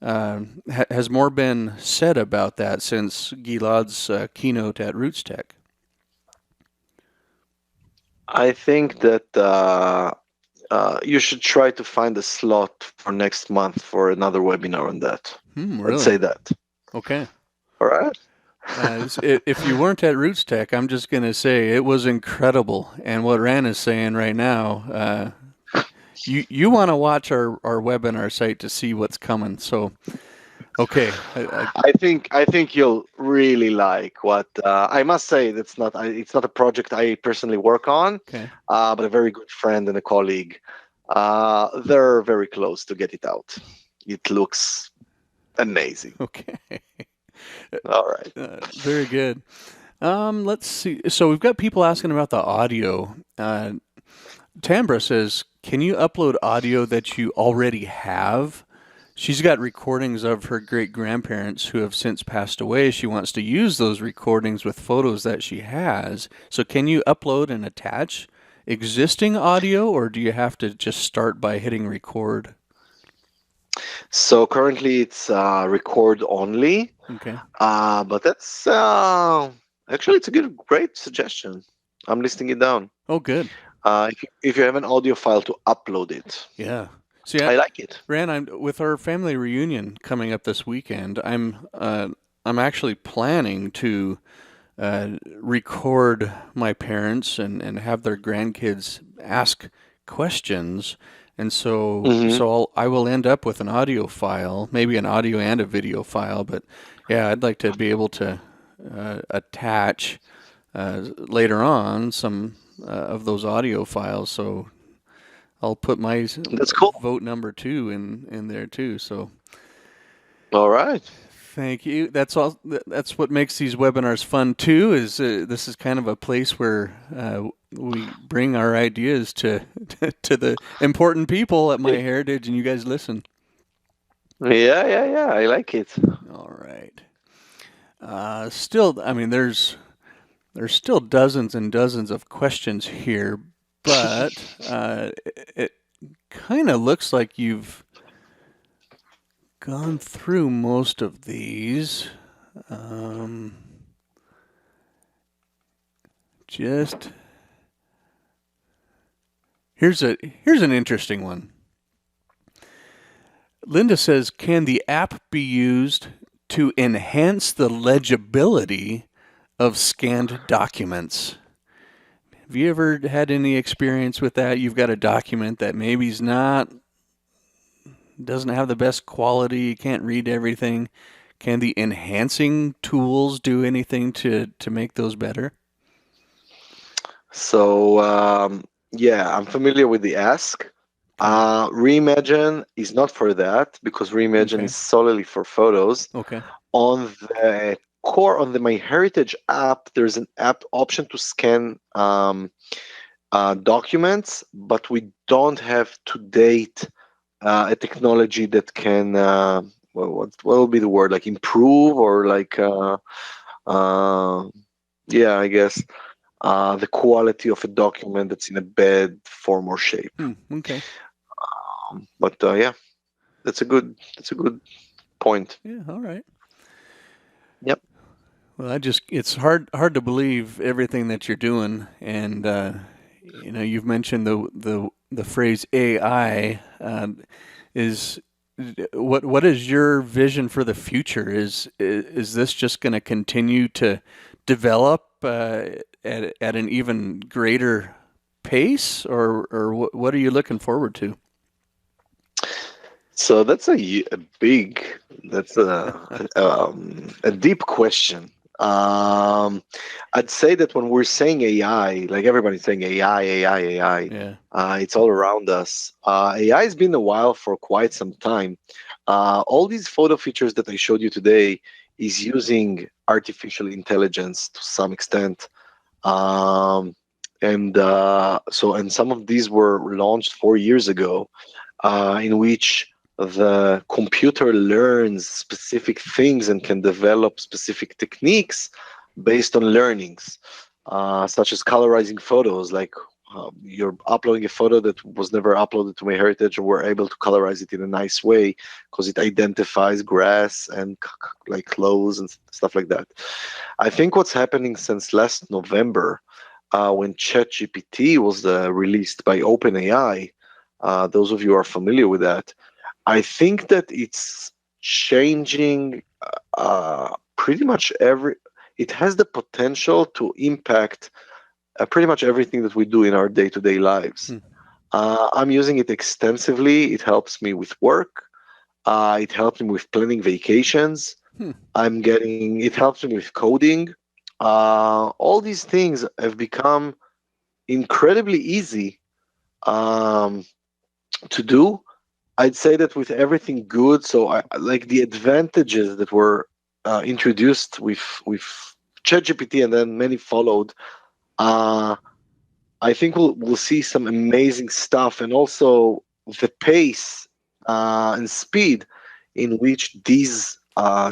Has more been said about that since Gilad's keynote at Roots Tech? I think that you should try to find a slot for next month for another webinar on that. I'd Really? say that. Okay. All right. If you weren't at Roots Tech, I'm just going to say it was incredible. And what Ran is saying right now, you want to watch our webinar site to see what's coming. So, okay. I think you'll really like what I must say. It's not a project I personally work on, Okay. but a very good friend and a colleague. They're very close to get it out. It looks amazing. Okay. All right. Very good. Let's see. So we've got people asking about the audio. Tambra says, "Can you upload audio that you already have?" She's got recordings of her great grandparents who have since passed away. She wants to use those recordings with photos that she has. So, can you upload and attach existing audio, or do you have to just start by hitting record? So currently it's record only, Okay. but that's actually it's a great suggestion. I'm listing it down. Oh, good. If you have an audio file to upload it, Yeah. See, I like it. Ran, I'm with our family reunion coming up this weekend. I'm actually planning to record my parents and have their grandkids ask questions, and Hmm. I will end up with an audio file, maybe an audio and a video file. But yeah, I'd like to be able to attach later on some of those audio files. So I'll put my That's cool. vote number two in there too. So All right. thank you. That's all. That's what makes these webinars fun too. Is this is kind of a place where we bring our ideas to to the important people at MyHeritage, and you guys listen. Yeah, yeah, yeah. I like it. All right. Still, I mean, there's still dozens and dozens of questions here, but it kind of looks like you've gone through most of these. Um, just here's an interesting one. Linda says, "Can the app be used to enhance the legibility of scanned documents?" Have you ever had any experience with that? You've got a document that maybe's not doesn't have the best quality, you can't read everything. Can the enhancing tools do anything to make those better? So yeah, I'm familiar with the Ask. Okay. Reimagine is not for that because Reimagine Okay. is solely for photos. Okay. On the core on the MyHeritage app, there's an app option to scan documents, but we don't have to date a technology that can well, what will be the word, like improve or like uh, yeah, I guess the quality of a document that's in a bad form or shape. Okay. But yeah, that's a good point. Yeah, all right. Yep. Well, I just it's hard to believe everything that you're doing, and you've mentioned the phrase AI. Is what is your vision for the future? Is this just going to continue to develop at an even greater pace, or what are you looking forward to? So that's a big, that's a deep question. Um, I'd say that when we're saying AI, like everybody's saying AI, AI, AI, Yeah. it's all around us. AI has been a while for quite some time. All these photo features that I showed you today is using artificial intelligence to some extent. Um, and some of these were launched 4 years ago, in which the computer learns specific things and can develop specific techniques based on learnings, such as colorizing photos. Like you're uploading a photo that was never uploaded to MyHeritage, and we're able to colorize it in a nice way because it identifies grass and like clothes and stuff like that. I think what's happening since last November, when ChatGPT was released by OpenAI, those of you who are familiar with that, I think that it's changing pretty much every. It has the potential to impact pretty much everything that we do in our day-to-day lives. Hmm. I'm using it extensively. It helps me with work. It helps me with planning vacations. Hmm. It helps me with coding. All these things have become incredibly easy um, to do. I'd say that with everything good, so like the advantages that were introduced with ChatGPT, and then many followed. Uh, I think we'll see some amazing stuff, and also the pace and speed in which these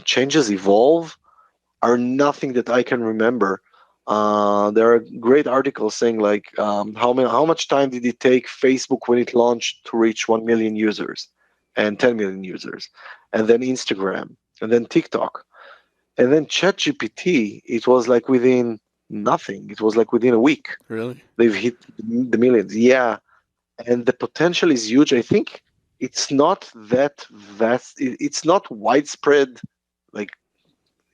changes evolve are nothing that I can remember. There are great articles saying how much time did it take Facebook when it launched to reach 1 million users? and 10 million users, and then Instagram, and then TikTok, and then ChatGPT. It was like within nothing. It was like within a week Really? they've hit the millions. Yeah, and the potential is huge. I think it's not that vast. It's not widespread. Like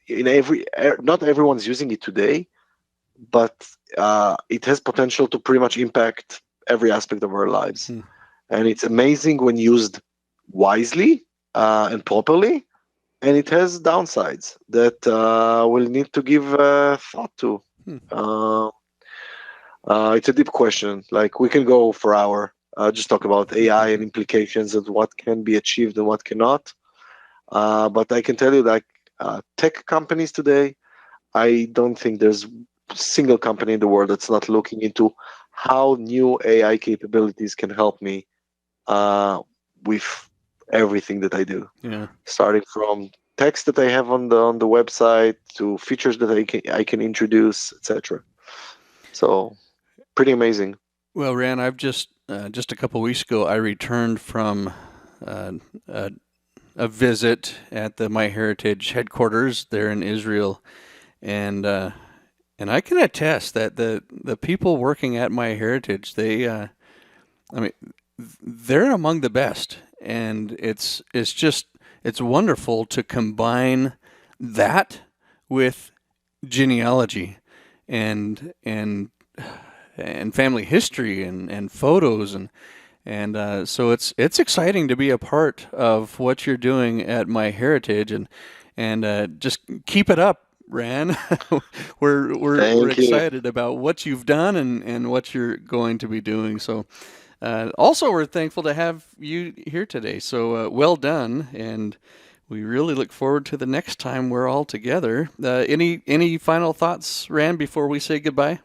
not everyone's using it today, but it has potential to pretty much impact every aspect of our lives. Hmm. And it's amazing when used wisely and properly. And it has downsides that we'll need to give thought to. Hmm. Uh, it's a deep question. Like we can go for hour, just talk about AI and implications of what can be achieved and what cannot. But I can tell you, like tech companies today, I don't think there's a single company in the world that's not looking into how new AI capabilities can help me with everything that I do, Yeah. starting from text that I have on the website to features that I can introduce, etc. So pretty amazing. Well, Ran, I've just a couple weeks ago, I returned from uh, a, a visit at the MyHeritage headquarters there in Israel, and and I can attest that the people working at MyHeritage, I mean, they're among the best, and it's just it's wonderful to combine that with genealogy and and and family history and photos and so it's exciting to be a part of what you're doing at MyHeritage and just keep it up, Ran. We're Thank you. excited about what you've done and what you're going to be doing. So also we're thankful to have you here today. So well done, and we really look forward to the next time we're all together. Any final thoughts, Ran, before we say goodbye?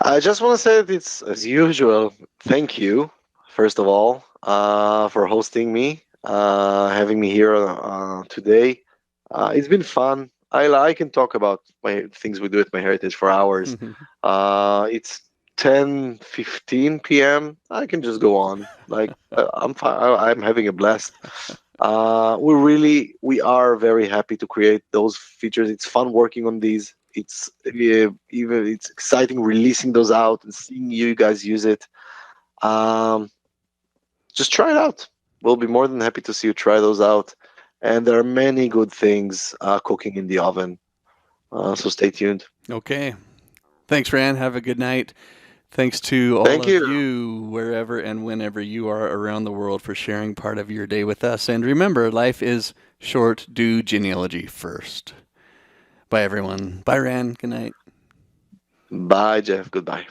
I just want to say that it's as usual. Thank you, first of all, for hosting me, having me here today. It's been fun. I can talk about my things we do at MyHeritage for hours. It's 10:15 p.m. I can just go on. Like I'm fine. I'm having a blast. We are very happy to create those features. It's fun working on these. It's even it's exciting releasing those out and seeing you guys use it. Um, just try it out. We'll be more than happy to see you try those out. And there are many good things cooking in the oven. So stay tuned. Okay. Thanks, Ran. Have a good night. Thanks to all Thank of you. you, wherever and whenever you are around the world, for sharing part of your day with us. And remember, life is short. Do genealogy first. Bye, everyone. Bye, Ran. Good night. Bye, Jeff. Goodbye.